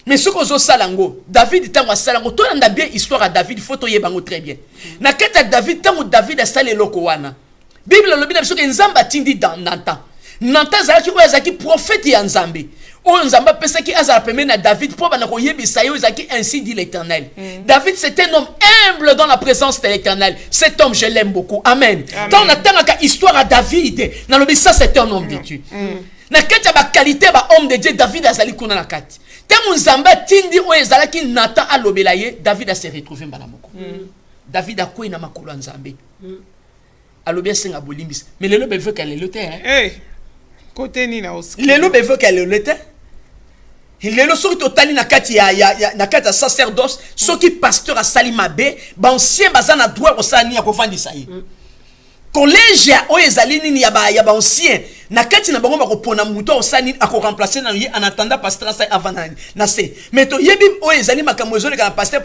Mais ce que zo salango David tango salango to na bien histoire à David photo yebango très bien na kata David tango David a salé loko wana Bible lobi na biso ke nzamba tindi dans Nathan zaki prophète ya nzambe o nzamba pesa ki azala pemé na David po bana ko yebisa yo zaki ainsi dit l'Éternel. David c'est un homme humble dans la présence de l'Éternel. Cet homme je l'aime beaucoup. Amen. Tant on attend ka histoire à David na lobi ça c'est un homme de Dieu. Na kata ba qualité ba homme de Dieu David azali kuna na kati. Tant nzamba tindi o ezalaki Nathan alobela ye David a se retrouvé mbala moko. David a koina makolo nzambe. Alobia senga bolimbis mais lelo be veut qu'elle le terre. côté ni na oski. Lelo be veut qu'elle le terre. lelo soki totali na kati ya sacerdoce soki pasteur asali mabe bancien baza na droit kosala nini ya kovandisa ye collège oyo ezali nini ya bancien na kati na bango bakopona moto osala nini akoremplace na ye en attendant pasteur asali avant na se mais toyebi oyo ezali makambo ezoleka na pasteur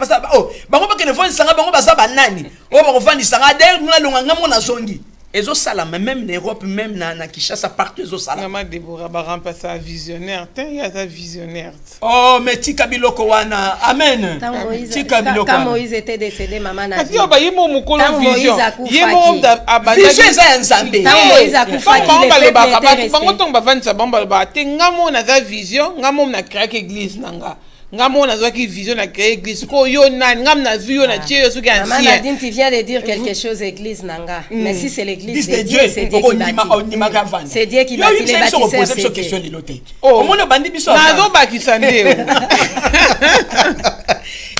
bango bakende vandisanga bango baza banani oyo bakovandisanga d'ailleurs muna longanga mona zongi ezo sala même en Europe même na Kinshasa partout ezo sala Maman Deborah ba remplacer un visionnaire il y a un visionnaire oh mais tika biloko wana amen tika biloko quand Moïse était décédé maman a dit ba yemo mukolo vision yemo abandaki vision eza nzambe quand Moïse a kufa bango tonga bavandisa bango ba te ngamo na za vision ngamo na créer église nanga ngamo na zaki vision na créer église ko yo nani ngam na vu yo na Dieu soki ancien maman Nadine tu viens de dire quelque chose église nanga mais si c'est l'église de Dieu c'est Dieu qui bâtit c'est Dieu qui bâtit les bâtisseurs c'est question de l'hôtel au monde bandi biso na zo bakisande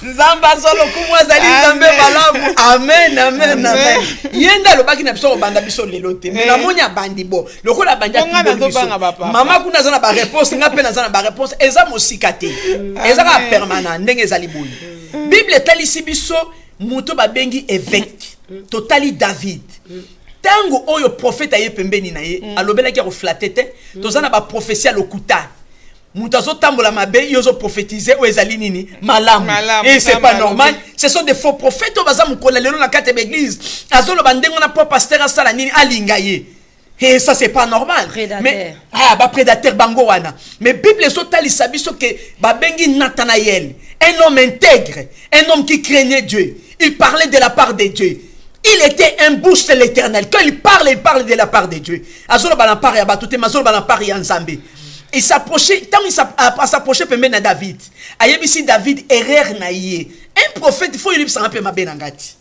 nzamba solo kumwa zali nzambe malamu amen amen amen yenda lo baki na biso banda biso lelo te mais na monya bandi bo lokola bandi biso mama kuna zana ba réponse nga pe na zana ba réponse eza mosikate eza ka permanent ndenge ezali boyi bible talisi biso muto babengi évêque totali David tango oyo prophète aye pembeni na ye alobelaki ko flatete tozana ba prophétie lokuta Moutazo tambola mabe yozo prophétiser ou ezali nini malam et c'est pas normal ce sont des faux prophètes au bazam ko lelo na kate l'église azolo bandengo na po pasteur asala nini alingaye et ça c'est pas normal mais prédateur bango wana mais bible sotali sabiso que babengi Nathanaël un homme intègre un homme qui craignait Dieu il parlait de la part de Dieu il était un bouche de l'Éternel quand il parle de la part de Dieu azolo bana part ya batute mazolo bana part ya nzambe. Il s'approchait, tant il s'approchait à David. Ayebisi David erreur naïe. Un prophète, il faut lui s'en appeler ma benangati.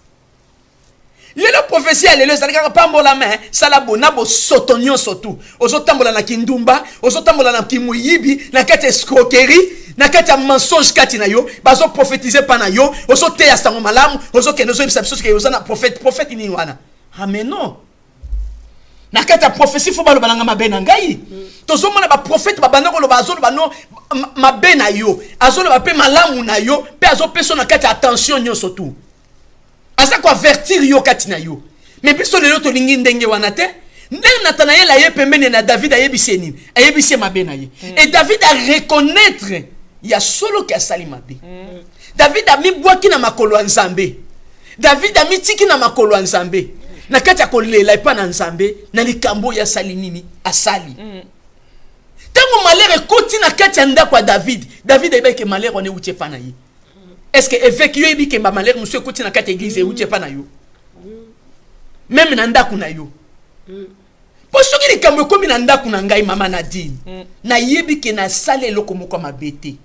Le prophétie elle le zalika pambola main, salabo nabo sotonio sotu. Ozotambola na kindumba, ozotambola na kimuyibi, na kate escroquerie, na kate mensonge kati na yo, bazo prophétiser pa na yo, ozote ya sango malamu, ozokeno zo bisa biso ke ozana prophète ni wana. Ah mais non. Na kata prophétie faut baloba nga mabe na ngai tozo mona ba prophète ba banda ko loba azolo ba no mabe na yo azolo ba pe malamu na yo pe azo peso na kata attention nyoso tu asa ko avertir yo kati na yo mais biso lelo to lingi ndenge wana te ndenge Nathanaël aye pembeni na David ayebise nini ayebise mabe na ye et David a reconnaître ya solo ki asali mabe David a mi bwaki na makolo ya Nzambe David a mi tiki na makolo ya Nzambe na kati ya kolela epa na Nzambe na likambo ya sali nini asali tango malheur ekoti na kati ya ndako ya David ayebaki malheur on euti epa na ye est-ce que évêque yo yebi ke ba malheur musu ekoti na kati ya église euti epa na yo même na ndako na yo po soki likambo ekomi na ndako na ngai mama Nadine na yebi ke na sali eloko moko mabe te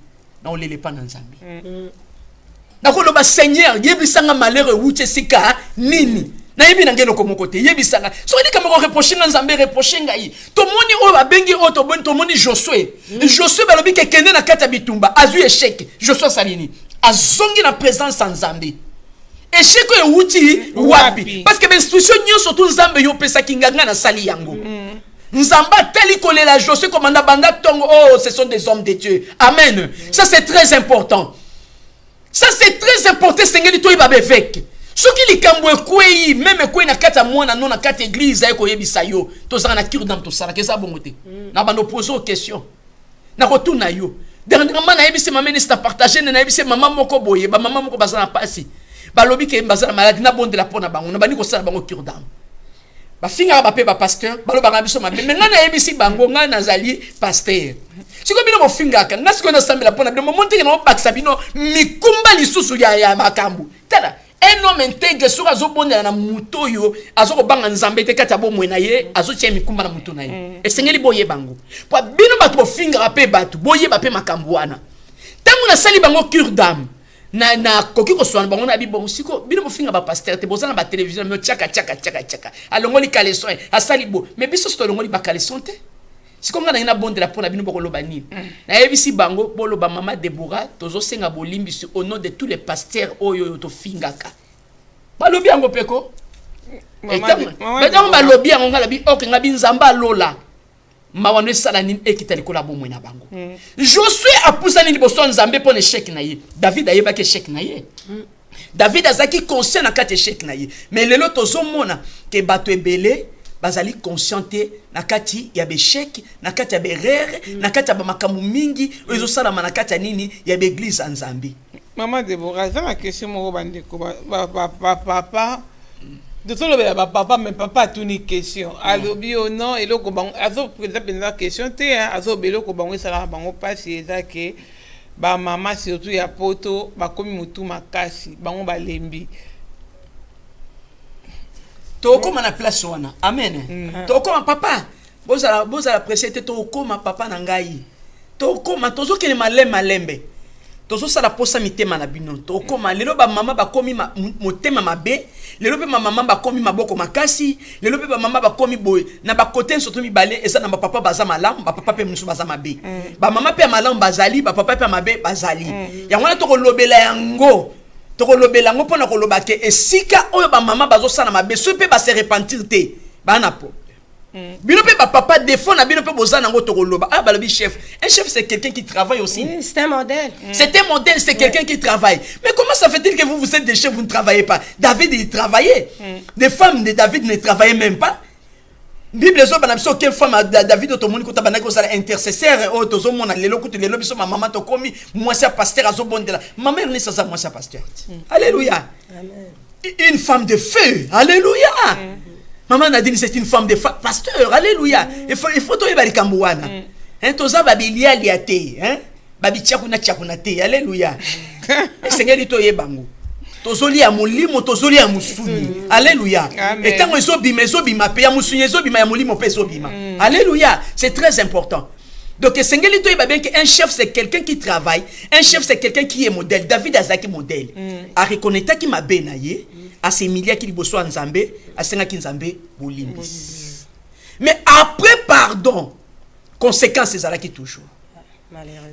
na olele epa na Nzambe na koloba Seigneur yebisanga malheur euti esika nini na yebi nangelo ko mokote yebisanga so ndi kamoko reprocher na Nzambe reprocher ngai to moni o ba bengi o to boni to moni Josué balobi ke kende na kata bitumba azu échec Josué salini azongi na présence en Nzambe échec ko euti wapi parce que l'institution nyoso to Nzambe yo pesa kinganga na sali yango Nzamba teli kolela Josué commanda banda tongo oh ce sont des hommes de Dieu amen ça c'est très important sengeli to iba bevek soki likambo ekwei même ekwei na kata mwana non na kata église ayeko yebisa yo tozanga na cure dans to sala keza bongo te na bando poser aux questions na kotuna yo dernièrement na yebise ma ministre partager na yebise maman moko boye ba maman moko bazana pasi balobi ke bazana malade na bonde la pona bango na bani ko sala bango cure d'âme ba finga ba pe ba pasteur baloba nga biso mabe mais nga na yebisi bango nga nazali pasteur siko bino mo finga ka nga siko na sambela pona bino monte na baksa bino mikumba lisusu ya makambu tala un homme intègre sur azobonela na muto yo azoko banga Nzambe te kata bo mwena ye azotia mikumba na muto na ye esengeli boye bango po bino bato finga pe bato boye ba pe makambu wana tango na sali bango cure d'âme na koki ko swana bango na bibongo siko bino mo finga ba pasteur te bozana ba télévision me tchaka alongoli kaleson asali bo mais biso sto alongoli ba kaleson te siko nga na bonde la pona bino boko loba nini na yebisi bango boloba mama Deborah tozo senga bolimbisi au nom de tous les pasteurs oyo to fingaka balobi yango peko mais donc balobi yango ngala bi ok ngabi Nzamba lola mawanwe sala nini ekita likola bomwe na bango. Josué a poussé nini boso nzambe pour échec na ye. David ayeba ke échec na ye. David azaki conscient na kati échec na ye. Mais lelo tozomona ke bato ebele bazali conscienté na kati ya échec, na kati ya erreur, na kati ya makambo mingi ozo sala na kati ya nini ya église nzambe. Maman Deborah, c'est la question mo bandeko papa de tout le papa mais papa a une question. Alobi o non et le ko bang azo la question te azo belo ko bango sala bango passer ça que ba mama surtout ya poto ba komi mutu makasi bango ba lembi. Toko na place wana. Amen. Toko papa. Bozala précédé toko ma papa na ngai. Toko ma tozo ke malembe. Tozo sala posa mitema na bino. Toko ma lelo ba mama ba komi motema mabe. Lelo pe mama ba komi maboko makasi. Lelo pe ba mama ba komi boy. Na ba côté surtout mi balé eza na ba papa baza malamu, ba papa pe musu baza mabe. Ba mama pe malamu bazali, ba papa pe mabe bazali. Ya wana toko lobela yango. Toko lobela ngo pona ko lobake esika oyo ba mama bazo sana mabe so pe ba se repentir te. Ba na po. Bino pe ba papa défaut na bino pe bozana ngo toko loba. Ah ba le chef. Un chef c'est quelqu'un qui travaille aussi. Oui, c'est un modèle. C'est un modèle, c'est quelqu'un qui travaille. Mais comment ça fait-il que vous êtes des chefs, vous ne travaillez pas? David il travaillait. Les femmes de David ne travaillaient même pas. Bible zo bana biso quelle femme David otomoni ko tabana ko sala intercesseur o tozo mona lelo ko lelo biso maman to komi moi c'est pasteur azo bondela maman ne ça moi c'est pasteur. Alléluia. Amen. Une femme de feu. Alléluia. Maman a dit c'est une femme de pasteur. Alléluia. Il faut to yebali kambuana. Hein toza babilia liate, hein? Babi tchakuna te. Alléluia. Seigneur to yebango. Tozoli ya molimo tozoli ya musuni. Alléluia. Et tant ezo bima pe ya musuni ezo bima ya molimo pe ezo bima. Alléluia. C'est très important. Donc sengeli to yeba bien que un chef c'est quelqu'un qui travaille, un chef c'est quelqu'un qui est modèle. David azaki modèle. A reconnaître ki mabe na ye, a semilia ki liboso nzambe, a senga ki nzambe bolimbi. Mais après pardon, conséquences ezalaki toujours.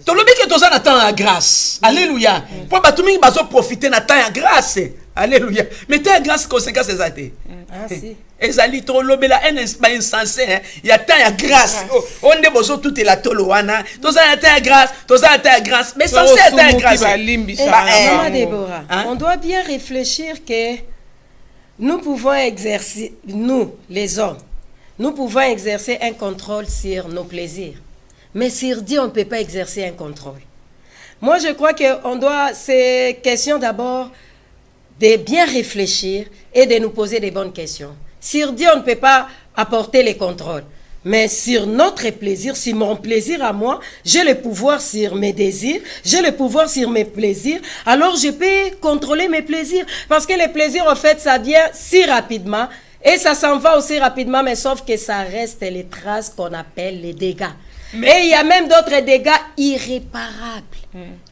Tolobi que toza na temps ya grâce. Alléluia. Pour batumi bazo profiter na temps ya grâce. Alléluia. Mais temps ya grâce conséquence ezate. Ah si. Ezali tolobela un insensé. Il y a temps ya grâce. On ne bozo tout la tolo wana. Toza na temps ya grâce, toza na temps ya grâce. Mais sans temps ya grâce. Maman Deborah, on doit bien réfléchir que nous pouvons exercer, nous les hommes, nous pouvons exercer un contrôle sur nos plaisirs. Mais sur Dieu, on ne peut pas exercer un contrôle. Moi, je crois qu'on doit, c'est question d'abord de bien réfléchir et de nous poser des bonnes questions. Sur Dieu, on ne peut pas apporter les contrôles. Mais sur notre plaisir, sur mon plaisir à moi, j'ai le pouvoir sur mes désirs, j'ai le pouvoir sur mes plaisirs, alors je peux contrôler mes plaisirs. Parce que les plaisirs, en fait, ça vient si rapidement et ça s'en va aussi rapidement, mais sauf que ça reste les traces qu'on appelle les dégâts. Et il y a même d'autres dégâts irréparables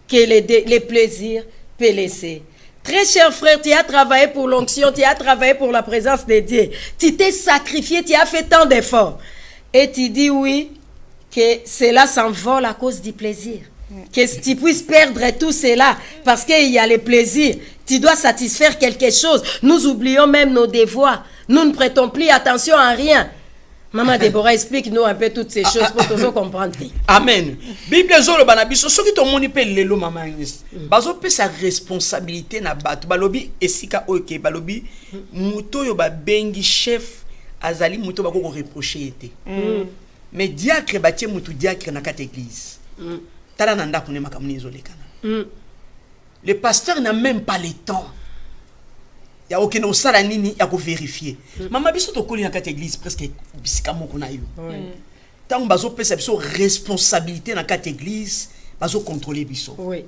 que les plaisirs peuvent laisser. Très cher frère, tu as travaillé pour l'onction, tu as travaillé pour la présence de Dieu. Tu t'es sacrifié, tu as fait tant d'efforts. Et tu dis oui, que cela s'envole à cause du plaisir. Que tu puisses perdre tout cela parce qu'il y a le plaisir. Tu dois satisfaire quelque chose. Nous oublions même nos devoirs. Nous ne prêtons plus attention à rien. Maman Deborah, explique-nous un peu toutes ces choses pour tous comprendre. Amen. Bible zolo banabiso soki to moni pe lelo mama Agnes. Bazo pe sa responsabilité na bato balobi esika oke balobi muto yo ba bengi chef azali muto bako ko reprocher été. Mais diacre batie mutu diacre na kate église. Tala nanda kune makamuni ezolekana. Le pasteur n'a même pas le temps. Il y a aucun osala nini ya ko vérifier. Mama biso to koli na kate église presque bisika moko na yo. Tant bazo pesa biso responsabilité na kate église, bazo contrôler biso. Oui.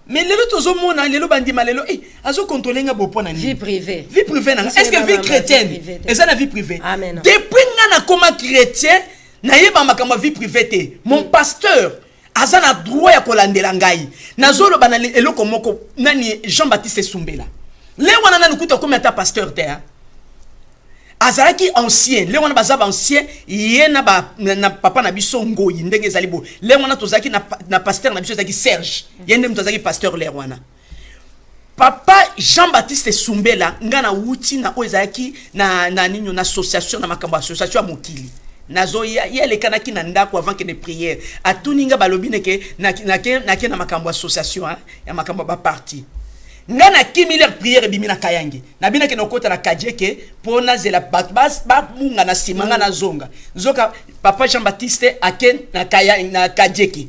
Mais lelo tozo mona lelo bandima lelo azo contrôler nga bo pona ni. Vie privée. Vie privée na. Est-ce que vie chrétienne est ça la vie privée? Amen. Depuis nga na koma chrétien, na yeba makamba vie privée te. Mon pasteur azana droit ya kolandela ngai. Nazolo bana eloko moko nani Jean-Baptiste Sumbela. Le wana na nukuta comme ta pasteur te azalaki ancien le wana bazaba ancien ye na ba na papa na biso ngoyi ndenge ezali bo le wana tozaki na pasteur na biso ezaki Serge ye ndem tozaki pasteur le wana papa Jean-Baptiste Sumbela ngana wuti na ozaki na ninyo na association na makambo association ya mokili nazo ya le kanaki na ndako avant que ne prière atuninga balobi neke na makambo association ya makambo ba parti nga na kimiler prière bimina kayangi na bina ke nokota na kajeke pona zela bas ba munga na simanga na zonga nzoka papa Jean Baptiste aken na kaya na kajeke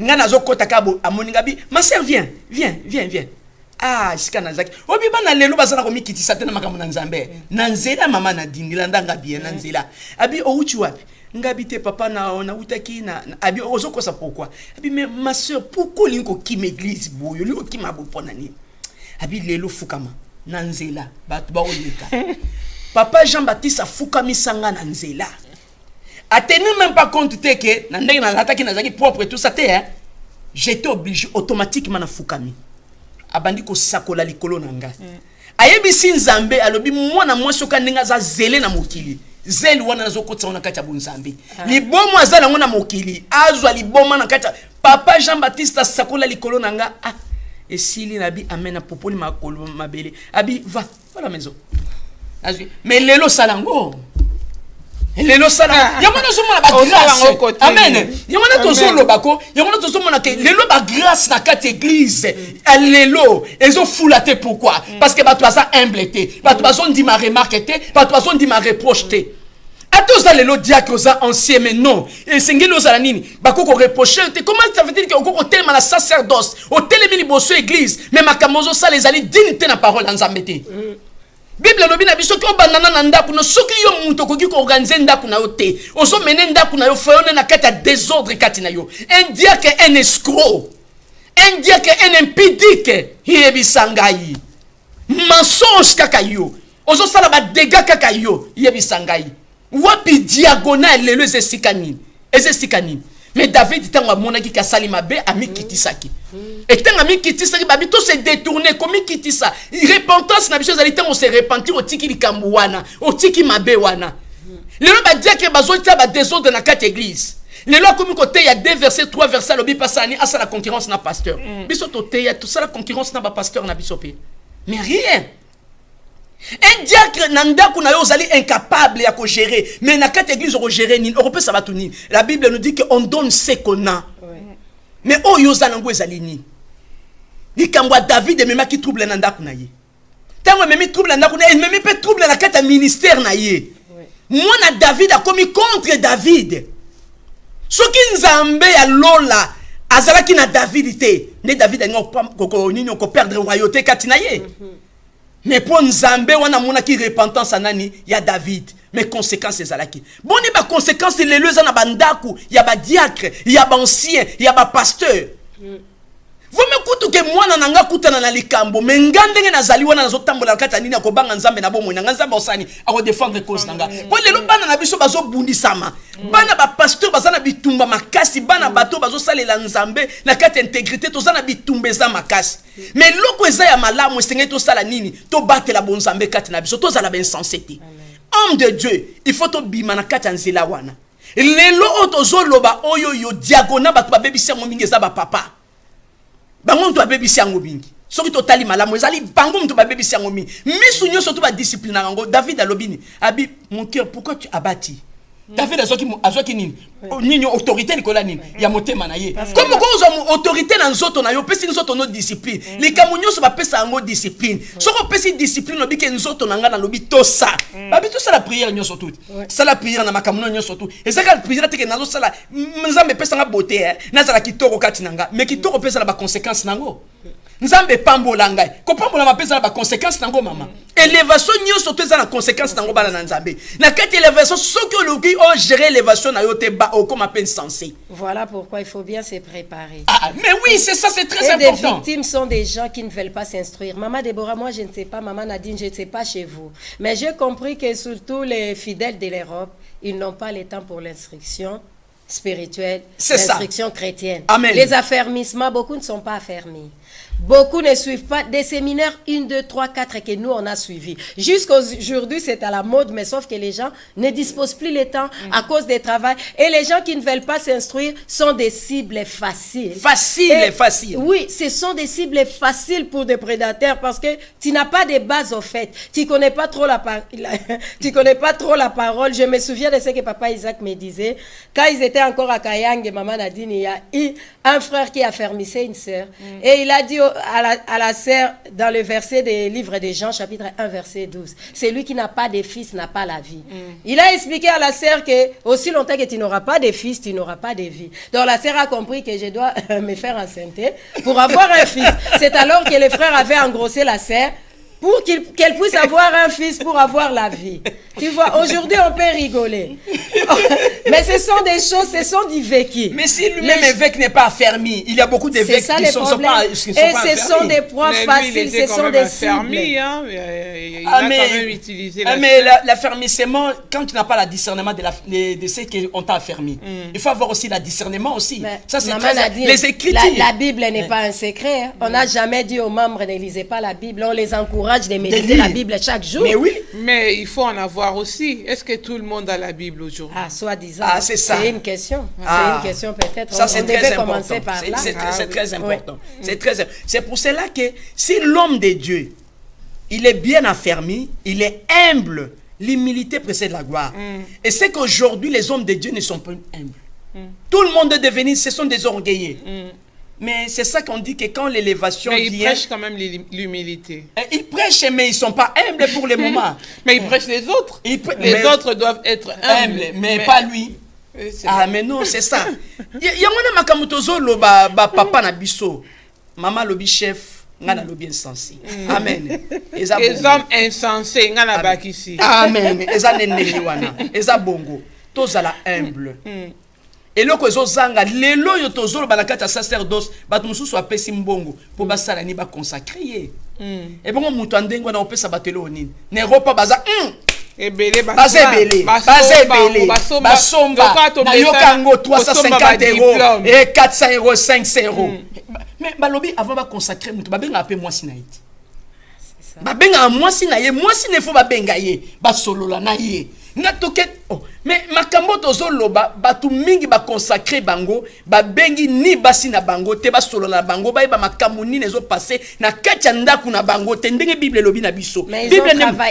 nga nazo kota kabo amoninga bi ma sœur viens ah sika nazaki obi bana lelo bazana ko mikitisa tena makambo na nzambe na nzela mama na dindila ndanga bien na nzela abi ouchi wapi ngabi te papa na utaki na abi ozoko sa pourquoi abi mais ma sœur pourquoi linko kim église boyo linko kim abopona ni abi lelo fukama na nzela batu ba oleka papa Jean Baptiste afukami sanga na nzela a tenu même pas compte te que na ndenge na ataki na zaki propre tout ça te hein j'étais obligé automatiquement na fukami abandi ko sakola likolo nanga ayebisi nzambe alobi mwana mwasi okandenga za zele na mokili zeli wana nazo kotsa na kati ya bonzambe libomo azala ngona mokili azwa liboma na kati papa Jean Baptiste sakola likolo nanga esili nabi amena popoli makolo mabele abi va la maison mais lelo salango lelo sala yamana zomona ba grâce amen yamana tozolo bako yamana tozomona ke lelo ba grâce na kati église lelo ezo foulate pourquoi parce que bato baza humble te bato bazo ndima remarque te bato bazo ndima reproche te atoza lelo diacre oza ancien mais non esengeli ozala nini bakoko reprocher te comment ça veut dire que okoko telema na sacerdoce otelemi liboso église mais makambo ozosala ezali dignité na parole ya nzambe te Bible lobi na biso ko banana na ndaku no soki yo muntu koki ko organiser ndaku na yo te ozo mene ndaku na yo fayone na kati ya désordre kati na yo un diacre un escroc un diacre un impudique yebisangai mensonge kaka yo ozo sala ba dégâts kaka yo yebisangai wapi diagonale lelo ezesikani mais David tanga mona ki kasali mabe ami kitisaki et tanga mi kitisaki babi to se détourner comme kitisa repentance na biso zali tango se repentir o tiki likambu wana o tiki mabe wana lelo ba dia ke bazo tia ba désordre na quatre église lelo comme côté il y a 2 versets 3 versets lobi pasani asa la concurrence na pasteur biso to te ya tout ça la concurrence na ba pasteur na biso pe mais rien. Un diacre nandaku na yo zali incapable ya ko gérer mais na quatre église on gérer ni on peut ça va tourner la Bible nous dit que on donne ce qu'on a mais oh yo zanango ezali ni likambwa David même qui trouble nandaku na ye tango même trouble nandaku na même peut trouble na quatre ministère na ye moi na David a commis contre David soki nzambe ya lola azalaki na David te ne David ngo nini ko perdre royauté kati na ye. Mais pour Nzambe wana mona ki repentance anani ya David mais conséquences ezalaki boni ba conséquences les leza na bandaku ya ba diacre ya ba ancien ya ba pasteur vous me kutu ke mwana nanga kutana na likambo mais ngandenge nazali wana nazotambola kata nini akobanga Nzambe na bomo nanga Nzambe osani ako défendre cause nanga po lelo bana na biso bazo bundisama bana ba pasteur bazana bitumba makasi bana bato bazo salela Nzambe na kata intégrité tozana bitumba za makasi mais loko eza ya malamu esenge to sala nini to batela bonzambe kati na biso to zala ben sensité homme de Dieu il faut to bima na kata nzela wana lelo otozoloba oyo yo diagonal bato babebisi ngo mingi za ba papa bango mtu abebisi yango bingi soki totali malamu ezali bango mtu babebisi yango mingi misu nyonso to ba discipline nango David alobini abi mon cœur pourquoi tu abattis David azoki nini nini autorité likola nini ya motema na ye comme ko ozo autorité na nzoto na yo pesi nzoto no discipline likamu nyonso ba pesa yango discipline soko pesi discipline obi ke nzoto na nga na lobi tosa babi to sala prière nyonso tout sala prière na makamu nyonso tout et ça ka prière te ke nazo sala nzambe pesa nga beauté na sala kitoko kati nanga mais kitoko pesa na ba conséquences nango Nzambe pambola ngai ko pambola mapesa na ba conséquences nango mama élévation nyonso to eza na conséquences nango bala na Nzambe na kati élévation soki oloki o gérer élévation na yo te ba o comme appel sensé. Voilà pourquoi il faut bien se préparer. Mais oui, c'est ça, c'est très Des important. victimes sont des gens qui ne veulent pas s'instruire. Maman Déborah, moi je ne sais pas, maman Nadine, je ne sais pas chez vous, mais j'ai compris que surtout les fidèles de l'Europe, ils n'ont pas le temps pour l'instruction spirituelle, l'instruction chrétienne. Amen. Les affermissements, beaucoup ne sont pas affermis. Beaucoup ne suivent pas des séminaires 1, 2, 3, 4 que nous on a suivis. Jusqu'aujourd'hui, c'est à la mode, mais sauf que les gens ne disposent plus le temps à cause des travail. Et les gens qui ne veulent pas s'instruire sont des cibles faciles. Facile. Oui, ce sont des cibles faciles pour des prédateurs parce que tu n'as pas de base au fait. Tu connais pas trop tu connais pas trop la parole. Je me souviens de ce que papa Isaac me disait. Quand ils étaient encore à Kayang et maman Nadine, il y a eu un frère qui affermissait une sœur. Et il a dit à la sœur, dans le verset des livres de Jean, chapitre 1, verset 12, celui qui n'a pas de fils n'a pas la vie. Il a expliqué à la sœur que aussi longtemps que tu n'auras pas de fils, tu n'auras pas de vie. Donc la sœur a compris que je dois me faire enceinter pour avoir un fils. C'est alors que le frère avait engrossé la sœur pour qu'elle puisse avoir un fils pour avoir la vie. Tu vois, aujourd'hui, on peut rigoler. Mais ce sont des choses, ce sont du vécu. Mais si lui-même évêque n'est pas affermi, il y a beaucoup d'évêques qui ne sont pas affermis. Et ce sont des points faciles, ce sont des cibles. Hein, il a quand même utilisé mais l'affermissement, quand tu n'as pas le discernement de ce qu'on t'a affermi, il faut avoir aussi le discernement aussi. Mais ça, c'est très... Les Écritures. La Bible n'est pas un secret. Hein. On n'a jamais dit aux membres ne lisez pas la Bible. On les encourage de méditer la Bible chaque jour. Mais oui. Mais il faut en avoir aussi. Est-ce que tout le monde a la Bible aujourd'hui? Ah, soi-disant. Ah, c'est ça. C'est une question. C'est une question peut-être. Ça, c'est très important. Commencer par là. C'est très important. C'est pour cela que si l'homme de Dieu, il est bien affermi, il est humble, l'humilité précède la gloire. Et c'est qu'aujourd'hui, les hommes de Dieu ne sont pas humbles. Tout le monde est devenu, ce sont des orgueillés. Mais c'est ça qu'on dit que quand l'élévation vient... Mais ils prêchent quand même l'humilité. Ils prêchent, mais ils ne sont pas humbles pour le moment. Mais ils prêchent les autres. Les autres doivent être humbles. Mais pas lui. Mais non, c'est ça. Il y a un makamutozo papa na biso. Maman lobi chef, ngana lobi insensé. Amen. Les hommes insensés, ngana bakisi. Amen. Eza neneli wana. Eza bongo. Tozala humble. Et là, quand zanga lelo yo tozolo banakata sacerdoce, bato mususu apesi mbongo pour basala ni ba consacrer. Et bon mutu andengo na opesa batelo nini. Ne repas baza ebele basomba na yokango 350 € et 400 €, 500 €. Mais balobi avant ba consacrer mutu babenga apé mwasi na iti. Babenga mwasi na ye, mwasi ne faut babenga ye, ba solola na ye. Mais makambo tozoloba batu mingi ba consacrer bango ba bengi ni basi na bango te ba solo na bango ba makambo ni nezo passer na katia ndaku na bango te ndenge Bible lobi na biso. Mais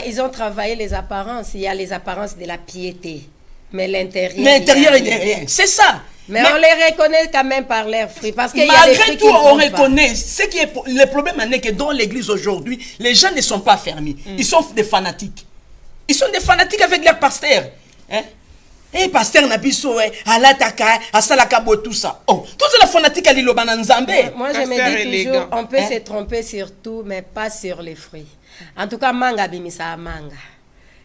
ils ont travaillé les apparences, il y a les apparences de la piété. Mais l'intérieur il n'est rien. C'est ça. Mais on les reconnaît quand même par leurs fruits. Parce qu'il y a des malgré fruits tout, on reconnaît. Ce qui est le problème, c'est que dans l'église aujourd'hui, les gens ne sont pas fermés. Ils sont des fanatiques. Ils sont des fanatiques avec leurs pasteurs. Hein? Eh, pasteur Nabiso, alataka, asalakabo, tout ça. Oh, tout c'est la fanatique à l'île Nzambe. Moi, je me dis toujours, on peut se tromper sur tout, mais pas sur les fruits. En tout cas, manga bimisa manga.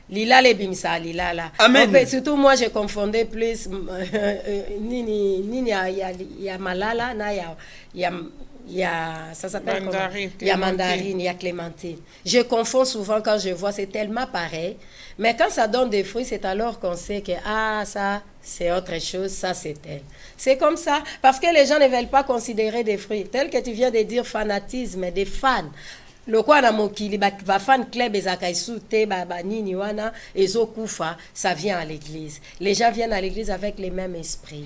Lila le bimisa lila la. Amen. Surtout moi, je confondais plus nini ya malala na ça s'appelle mandarine, il y a mandarine, il y a clémentine. Je confonds souvent quand je vois, c'est tellement pareil. Mais quand ça donne des fruits, c'est alors qu'on sait que ça c'est autre chose, ça c'est tel. C'est comme ça, parce que les gens ne veulent pas considérer des fruits. Tel que tu viens de dire, fanatisme, des fans. Le quoi na mokili ba fan club ezakaisute ba nini wana ezokufa, ça vient à l'église. Les gens viennent à l'église avec les mêmes esprits.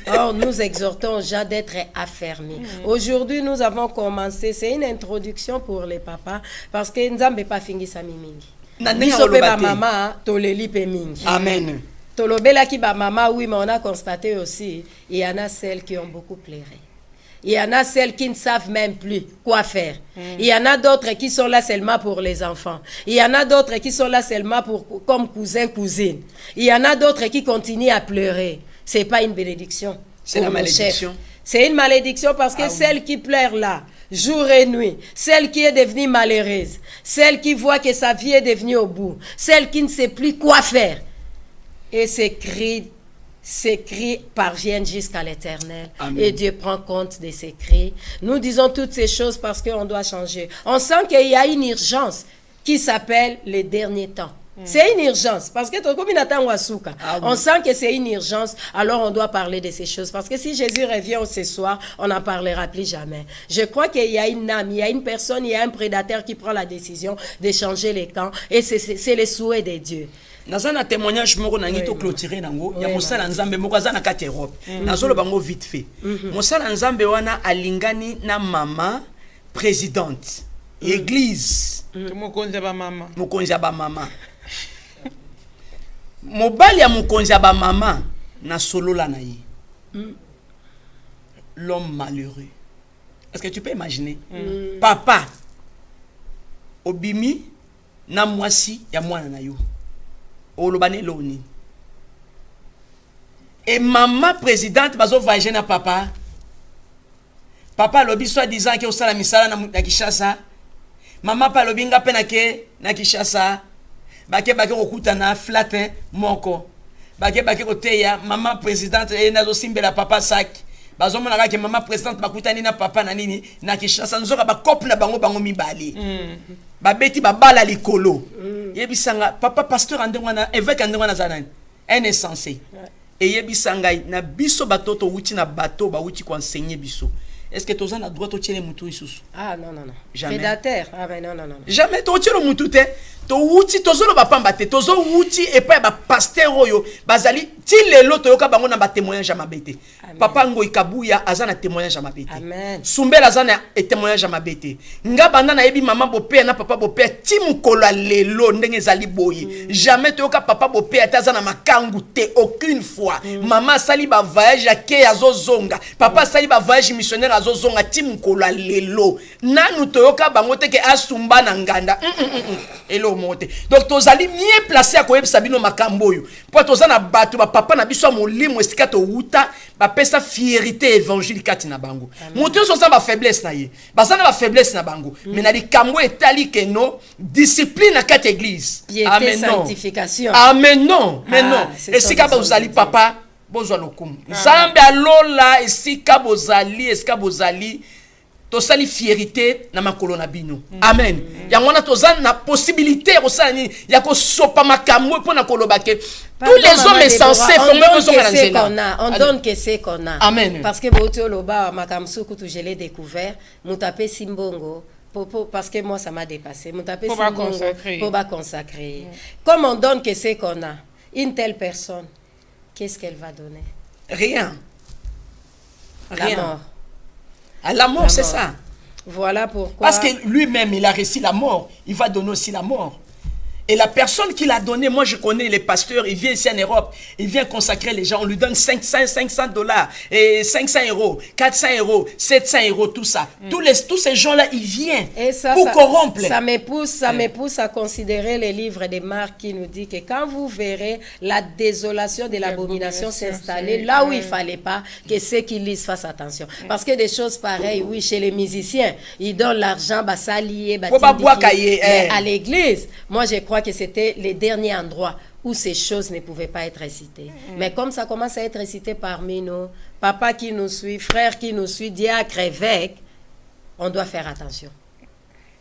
Or nous exhortons aux gens d'être affermis. Aujourd'hui nous avons commencé, c'est une introduction pour les papas parce que nzambe pas fingi sa mingi. Biso pe ba mama toleli pe mingi. Amen. Tolobela ki ba mama, oui, mais on a constaté aussi il y en a celles qui ont beaucoup pleuré. Il y en a celles qui ne savent même plus quoi faire. Il y en a d'autres qui sont là seulement pour les enfants. Il y en a d'autres qui sont là seulement comme cousin, cousine. Il y en a d'autres qui continuent à pleurer. Ce n'est pas une bénédiction. C'est la malédiction. C'est une malédiction parce que celle qui pleure là, jour et nuit, celle qui est devenue malheureuse, celle qui voit que sa vie est devenue au bout, celle qui ne sait plus quoi faire. Et ces cris parviennent jusqu'à l'Éternel. Et Dieu prend compte de ces cris. Nous disons toutes ces choses parce qu'on doit changer. On sent qu'il y a une urgence qui s'appelle les derniers temps. C'est une urgence. Parce que on sent que c'est une urgence. Alors on doit parler de ces choses. Parce que si Jésus revient ce soir, on n'en parlera plus jamais. Je crois qu'il y a une âme, il y a une personne, il y a un prédateur qui prend la décision de changer les camps. Et c'est le souhait de Dieu. Dans un témoignage moko nangi to clôturer nango ya mosala nzambe moko azana kati Europe nazolo bango vite fait mosala nzambe wana alingani na mama présidente église mokonzi ba mama mobali ya mokonzi ba mama na solola na ye l'homme malheureux. Est-ce que tu peux imaginer papa obimi na mwasi ya mwana na yo olobane loni et maman présidente bazo voyager na papa lobi soit disant que osala misala na Kinshasa maman pa lobi nga pena ke na Kinshasa bake okuta na flat moko bake koteya maman présidente et nazo simbela papa sac bazo mona ke maman présidente bakutani na papa na nini na Kinshasa nzoka ba couple na bango mibali babeti babala likolo yebisanga papa pasteur andengwana évêque andengwana zanani un insensé et yebisanga na biso batoto wuti na bato ba wuti ko enseigner biso. Est-ce que tu as le droit de tirer le moutou ici? Ah non. Jamais. Prédateur. Ah ben non. Jamais tu tires le moutou te. Tu outi tozo lo bapamba te. Tozo outi et pas ba pasteur oyo. Bazali ti lelo to yoka bango na ba témoignage à mabete. Papa ngo ikabuya azana témoignage à mabete. Amen. Sumbela azana et témoignage à mabete. Nga banda na yebi maman bopé na papa bopé ti mukolo lelo ndenge zali boyi. Jamais to yoka papa bopé atazana makangu te aucune fois. Maman sali ba voyage à ke azozonga. Papa sali ba voyage missionnaire azozonga ti mukolo lelo. Nanu to yoka bango te ke asumba na nganda. Elo monte. Donc tozali mieux placé à koyeb sabino makamboyo. Pour tozana batu ba papa na biso molimo esika to wuta ba pesa fierté évangélique na bango. Monte so sa ba faiblesse na ye. Ba sa na ba faiblesse na bango. Mais na likambo etali ke no discipline na kati église. Piété, sanctification. Amen non. Mais non. Esika ba uzali papa bozwa lokumu. Nzambe alola esika bozali tosali fierté na makolo na bino. Amen. Yangona tozana na possibilité osala ni ya ko sopa makamwe pona koloba ke tous les hommes insensés font même besoin de nzela. On donne que c'est qu'on a. Amen. Parce que boto loba makamsu kutu je l'ai découvert, mutapé simbongo parce que moi ça m'a dépassé. Mutapé simbongo pour pas consacrer. Comme on donne que c'est qu'on a, une telle personne, qu'est-ce qu'elle va donner? Rien. La mort. À la mort, c'est ça. Voilà pourquoi. Parce que lui-même, il a reçu la mort. Il va donner aussi la mort. Et la personne qui l'a donné, moi je connais les pasteurs, il vient ici en Europe, il vient consacrer les gens, on lui donne 500 $, et 500 €, 400 €, 700 €, tout ça. Tous ces gens-là, ils viennent pour corrompre. Ça me pousse à considérer les livres de Marc qui nous dit que quand vous verrez la désolation de l'abomination s'installer là où il ne fallait pas, que ceux qui lisent fassent attention. Parce que des choses pareilles, oui, chez les musiciens, ils donnent l'argent, mais à l'église, moi je crois que c'était les derniers endroits où ces choses ne pouvaient pas être citées. Mais comme ça commence à être cité parmi nous, papa qui nous suit, frère qui nous suit, diacre, évêque, on doit faire attention.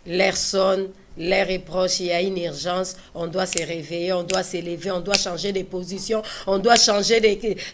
L'air sonne, l'air est proche, il y a une urgence, on doit se réveiller, on doit s'élever, on doit changer de position, on doit changer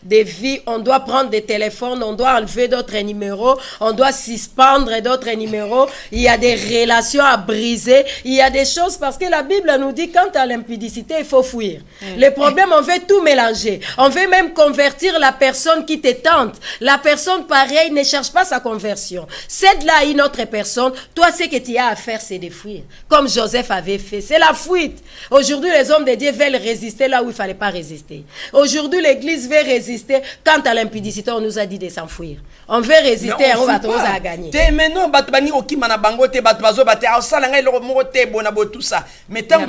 de vie, on doit prendre des téléphones, on doit enlever d'autres numéros, on doit suspendre d'autres numéros, il y a des relations à briser, il y a des choses, parce que la Bible nous dit, quant à l'impudicité, il faut fuir. Le problème, on veut tout mélanger, on veut même convertir la personne qui te tente. La personne pareille ne cherche pas sa conversion. Cède-la à une autre personne, toi ce que tu as à faire, c'est de fuir. Comme Joseph avait fait, c'est la fuite. Aujourd'hui, les hommes de Dieu veulent résister là où il ne fallait pas résister. Aujourd'hui, l'église veut résister. Quant à l'impudicité, on nous a dit de s'enfuir. On veut résister et on va trouver à gagner. Mais non, tout ça. Mais tant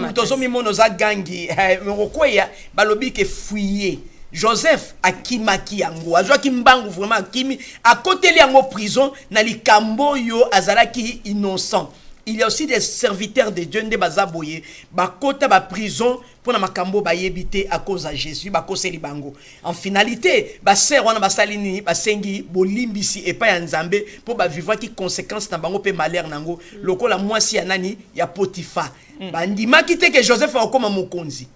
que fuyer. Joseph akimaki yango azwaki mbangu vraiment akimi à côté liango prison na likambo yo azalaki innocent. Il y a aussi des serviteurs de Dieu, des bazaboye, bakota ba prison pour na makambo ba yebité à cause de Jésus, ba koseli bango. En finalité, ba sœur wana ba salini ba sengi bolimbisi et pas ya Nzambe pour ba vivre qui conséquences na bango pe malheur nango. Lokola mwasi ya nani ya Potiphar. Bandima quitté que Joseph a comme mon konzi.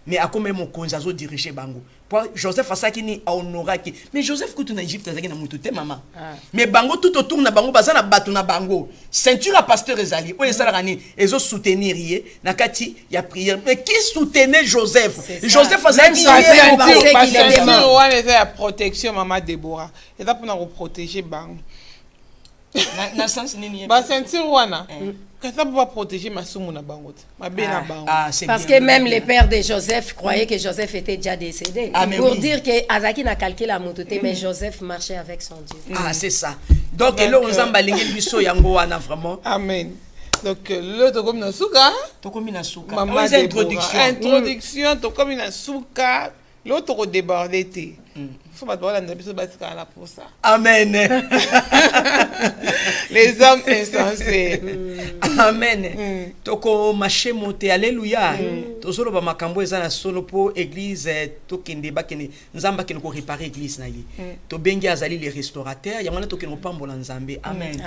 Mais a comme mon konzi azo diriger bango. Joseph a ça qui ni honora qui. Mais Joseph quand en Égypte azaki na mututé maman. Mais bango tout autour na bango bazana batu na bango. Ceinture à pasteur ezali. O esala rani ezo soutenir yé na kati ya prière. Mais qui soutenait Joseph? Joseph a ça qui ceinture ouais la protection maman Déborah. Et ça pour nous protéger bango. Na sens nini? Ba ceinture wana. Ça pour pas protéger ma soumu na bango. Ma bena bango. Parce que même les pères de Joseph croyaient que Joseph était déjà décédé. Pour dire que Azaki n'a calqué la montée, mais Joseph marchait avec son Dieu. C'est ça. Donc là on zamba lingi biso yango wana vraiment. Amen. Donc le to comme na suka. To comme na suka. Maman introduction to comme na suka. L'autre au débordé. Faut pas voir la biso basika là pour ça. Amen. Les hommes insensés. Amen. Toko marché monter alléluia. Tozolo ba makambo eza na solo po église to kende ba kende nzamba kende ko réparer église na ye. To bengi azali les restaurateurs, ya mwana to kende pambola nzambe. Amen.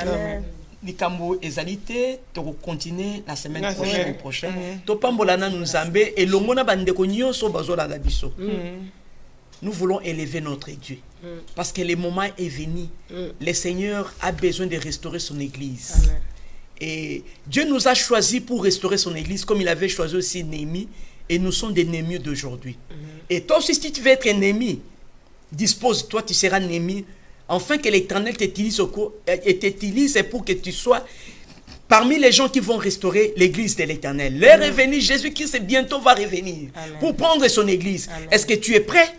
Likambo ezalité to continuer la semaine prochaine. To pambola na nzambe et longona bandeko nyonso bazola da biso. Nous voulons élever notre Dieu. Parce que le moment est venu. Le Seigneur a besoin de restaurer son église. Amen. Et Dieu nous a choisis pour restaurer son église comme il avait choisi aussi Néhémie. Et nous sommes des Néhémies d'aujourd'hui. Et toi aussi, si tu veux être un Néhémie, dispose-toi, tu seras Néhémie. Enfin que l'Éternel t'utilise pour que tu sois parmi les gens qui vont restaurer l'église de l'Éternel. L'heure est venue, Jésus-Christ bientôt va revenir. Amen. Pour prendre son église. Est-ce que tu es prêt?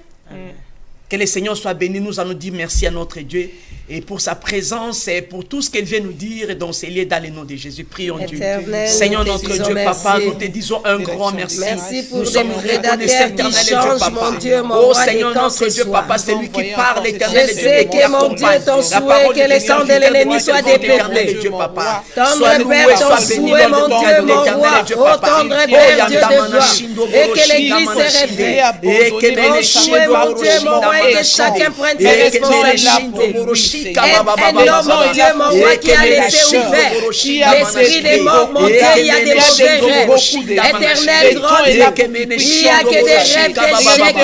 Que le Seigneur soit béni. Nous allons dire merci à notre Dieu et pour sa présence et pour tout ce qu'il vient nous dire dans ces lieux dans le nom de Jésus. Prions Dieu. Seigneur notre Dieu, Papa, nous te disons un grand merci. Merci pour des rédacteurs qui changent, mon Dieu, mon roi. Oh Seigneur notre Dieu, Papa, c'est lui qui parle, l'Éternel. Je sais que mon Dieu, ton souhait, que les sangs de l'ennemi soient dépeuplés. Tendre Père, ton souhait, mon Dieu, mon roi. Oh tendre Père, Dieu de joie. Et que l'Église se réveille. Ton souhait, mon Dieu, mon roi, et que chacun prenne ses responsabilités. Un homme, mon Dieu, mon roi, qui a laissé ouvert l'esprit des morts, mon Dieu, il y a des mauvais rêves. Éternel grand Dieu, il n'y a que des rêves d'échecs, il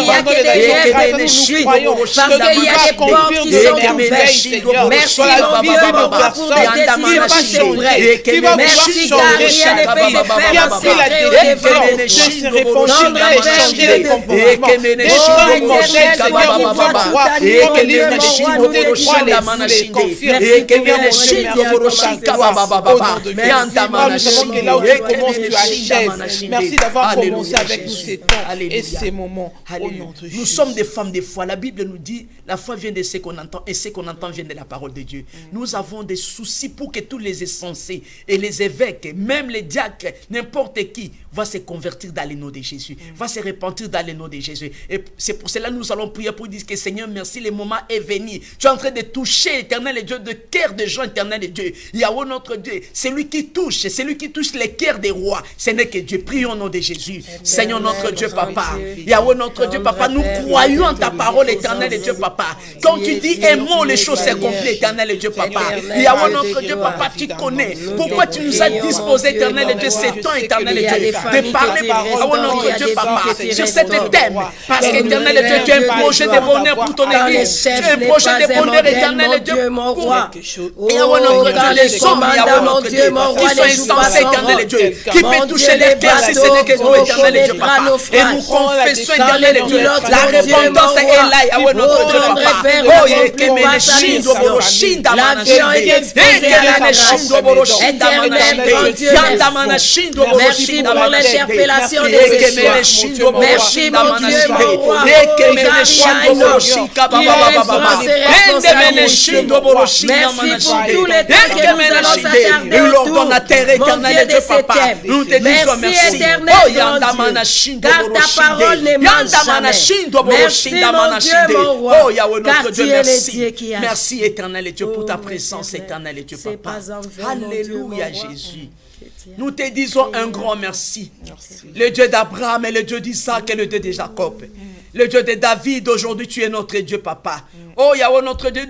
n'y a que des rêves de fruits, parce qu'il y a des portes qui sont ouvertes. Merci, mon Dieu, mon roi, pour des décisions passées vraies. Merci, car rien ne peut se faire en secret au devant. Tendre Père, Dieu de joie. Oh, éternel, Seigneur, qui voit tout à nous, mon Dieu, merci d'avoir commencé avec nous ces temps et ces moments. Nous sommes des femmes de foi. La Bible nous dit la foi vient de ce qu'on entend et ce qu'on entend vient de la parole de Dieu. Nous avons des soucis pour que tous les insensés et les évêques, même les diacres, n'importe qui, va se convertir dans le nom de Jésus, va se repentir dans le nom de Jésus. Et c'est pour cela que nous allons prier pour dire que Seigneur, merci, le moment est venu. Tu es en train de toucher, éternel et Dieu, de cœur des gens, éternel et Dieu. Yahweh notre Dieu, c'est lui qui touche les cœurs des rois. Ce n'est que Dieu. Prions au nom de Jésus. Seigneur notre Dieu, Papa. Yahweh notre Dieu, Papa, nous croyons en ta parole, éternel et Dieu, Papa. Quand tu dis un mot, les choses s'accomplissent, éternel et Dieu, Papa. Yahweh notre Dieu, Papa, tu connais. Pourquoi tu nous as disposé, éternel et Dieu, ces temps, éternel et Dieu, de parler, Yahweh notre Dieu, Papa, sur cet thème. Parce qu'éternel et Dieu, tu as un projet de bonheur pour ton église. Tu as un projet de bonheur, éternel et Dieu, mon roi. Yahweh notre Dieu, les hommes, Yahweh notre Dieu, qui sont insensés, éternel et Dieu, qui peut toucher les cœurs, si ce n'est que nous, éternel et Dieu, Papa. Et nous confessons, éternel et Dieu, la repentance est là, Yahweh notre Dieu, Papa. Oh, Yekemene Shindo Boroshinda Manashinde, Yekemene Shindo Boroshinda Manashinde, Yandamana Shindo Boroshinda Manashinde, l'interpellation des espoirs. Merci mon Dieu, mon roi. Yekemene Shindo Boroshinda Baba. Merci pour tous les temps que nous allons s'attarder autour. Mon Dieu de ces thèmes. Merci éternel grand Dieu, car ta parole ne manque jamais. Merci mon Dieu, mon roi, car tu es le Dieu qui agit. Merci éternel et Dieu pour ta présence éternelle et Dieu Papa. Alléluia Jésus. Nous te disons un grand merci. Le Dieu d'Abraham et le Dieu d'Isaac et le Dieu de Jacob. Le Dieu de David, aujourd'hui tu es notre Dieu Papa. Oh Yahweh notre Dieu.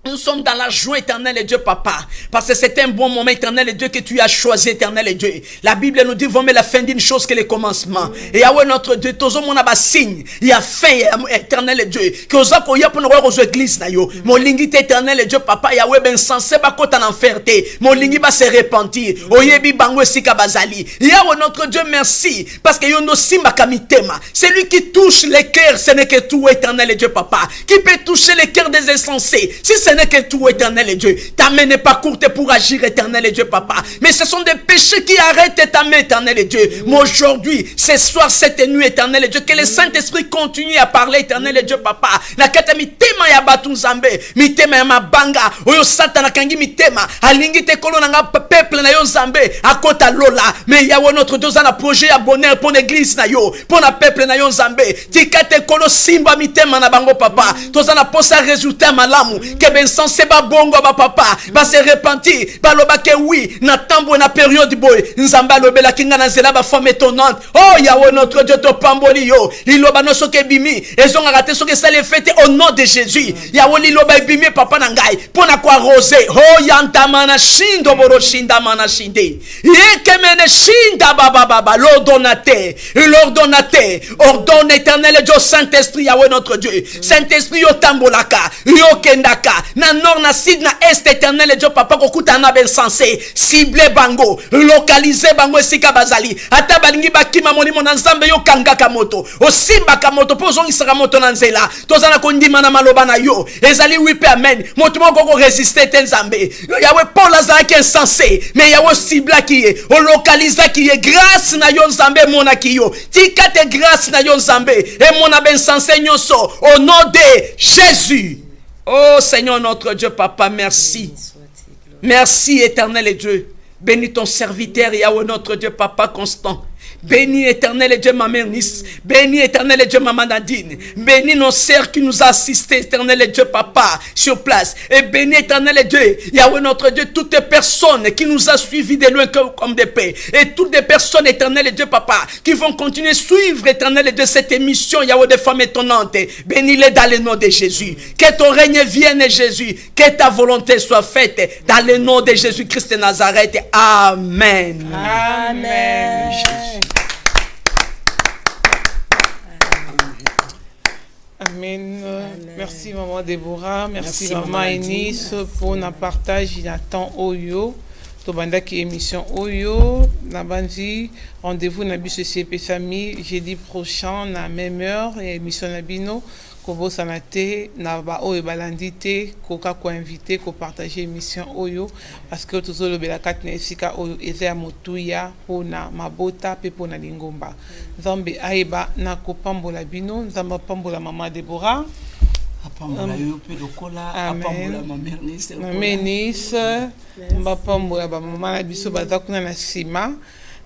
Nous sommes dans la joie, éternel et Dieu, papa. Parce que c'est un bon moment, éternel et Dieu, que tu as choisi, éternel et Dieu. La Bible nous dit, mais la fin d'une chose que le commencement. Et Yahweh, notre Dieu, tous on a signe. Il y a fin, éternel et Dieu. Que aux accords, il y a pour nous voir aux églises, mon lingi éternel et Dieu, papa, Yahweh, ben sensé, ba kota en enfer, mon lingi va se repentir. Oyebi bango sika bazali. Yahweh, notre Dieu, merci. Parce que yondo simba kamitema. Celui qui touche les cœurs, ce n'est que tout, éternel et Dieu, papa. Qui peut toucher les cœurs des insensés. Si ce n'est que tout, éternel et Dieu. Ta main n'est pas courte pour agir, éternel et Dieu, papa. Mais ce sont des péchés qui arrêtent ta main, éternel et Dieu. Mais aujourd'hui, ce soir, cette nuit, éternel et Dieu, que le Saint-Esprit continue à parler, éternel et Dieu, papa. La kata mitema ya batu nzambe, mitema ya mabanga, oyo satana kangi mitema, alingi te kolona nga peuple na yo nzambe, akota lola. Mais Yahweh notre Dieu, on a projet à bonheur pour l'église na yo, pour la peuple na yo nzambe. Tikate kolo simba mitema na bango, papa. Tozana posa résultat malamu, que ben sensé ba bongo ba papa, ba se repentir, ba loba ke oui, na tambo na période boy, nzamba lobela kinga na zela ba femme étonnante. Oh Yahweh notre Dieu, to pamboli yo, liloba no soke bimi, et ont raté ce que ça les fête au nom de Jésus. Yahweh liloba bimi papa na ngai, pona kwa rosé. Oh yantamana shindo boro shinda mana shinde. Yekemene shinda baba baba, l'ordonnateur, ordonne éternel Dieu, Saint-Esprit Yahweh notre Dieu. Saint-Esprit yo tambolaka, yo kendaka, na nord na sud na est éternel Dieu papa kokuta na ben sensé, ciblé bango, localiser bango esika bazali. Ata balingi bakima molimo na nzambe yo kangaka moto, osimba ka moto pozongi saka moto na nzela. Tozana kondima na maloba na yo. Ezali wipe amen. Moto moko ko résister ten nzambe. Yahweh Paul azaki insensé, mais Yahweh cibla qui est, o localiser qui est grâce na yo nzambe mona ki yo. Tika te grâce na yo nzambe et mona ben sensé nyonso au nom de Jésus. Oh Seigneur notre Dieu, papa, merci. Merci éternel et Dieu. Bénis ton serviteur, Yahweh notre Dieu, papa constant. Bénis éternel et Dieu ma mère Nice. Bénis éternel et Dieu maman Nadine. Bénis nos sœurs qui nous assistent, éternel et Dieu papa sur place. Et bénis éternel et Dieu, Yahweh notre Dieu, toutes les personnes qui nous ont suivis de loin comme des paix. Et toutes les personnes éternel et Dieu papa qui vont continuer à suivre éternel et Dieu cette émission Yahweh des femmes étonnantes. Bénis-les dans le nom de Jésus. Que ton règne vienne Jésus. Que ta volonté soit faite dans le nom de Jésus-Christ de Nazareth. Amen. Amen. Amen. Merci maman Déborah, merci maman Enis pour notre partage il attend Oyo. Tobanda qui émission Oyo, na bandi rendez-vous na biso CP famille jeudi prochain na même heure et émission na bino kobo sanate na ba oyo balandi te koka ko inviter ko partager émission Oyo parce que tozolo bela kat na esika oyo eza motuya pona mabota pe pona lingomba. Nzambe aiba na kopambola bino, nzamba pambola mama Déborah. Apambola yo pe lokola, apambola ma mère Nice. Maman Nice, mba pambola ba mama na biso baza kuna na sima.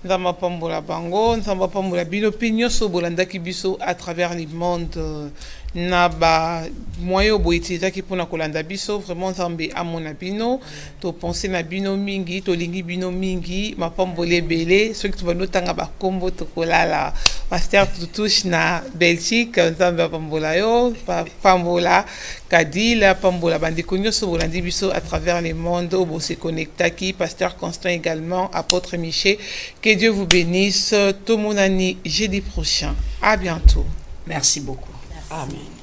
Nzamba pambola bango, nzamba pambola bino pe nyonso bolandaki biso à travers le monde. Na ba moyo bo utilizaki pona kolanda biso vraiment nzambe amona bino to penser na bino mingi to lingi bino mingi mapambole belé ceux qui vont tanga ba kombo to kolala pasteur touche na Belgique nzambe pambola yo pambola kadila pambola bandeko nyonso bolandi biso à travers le monde bo se connectaki pasteur Constant également apôtre Miché. Que Dieu vous bénisse. Tout mon année jeudi prochain. À bientôt. Merci beaucoup. Amen.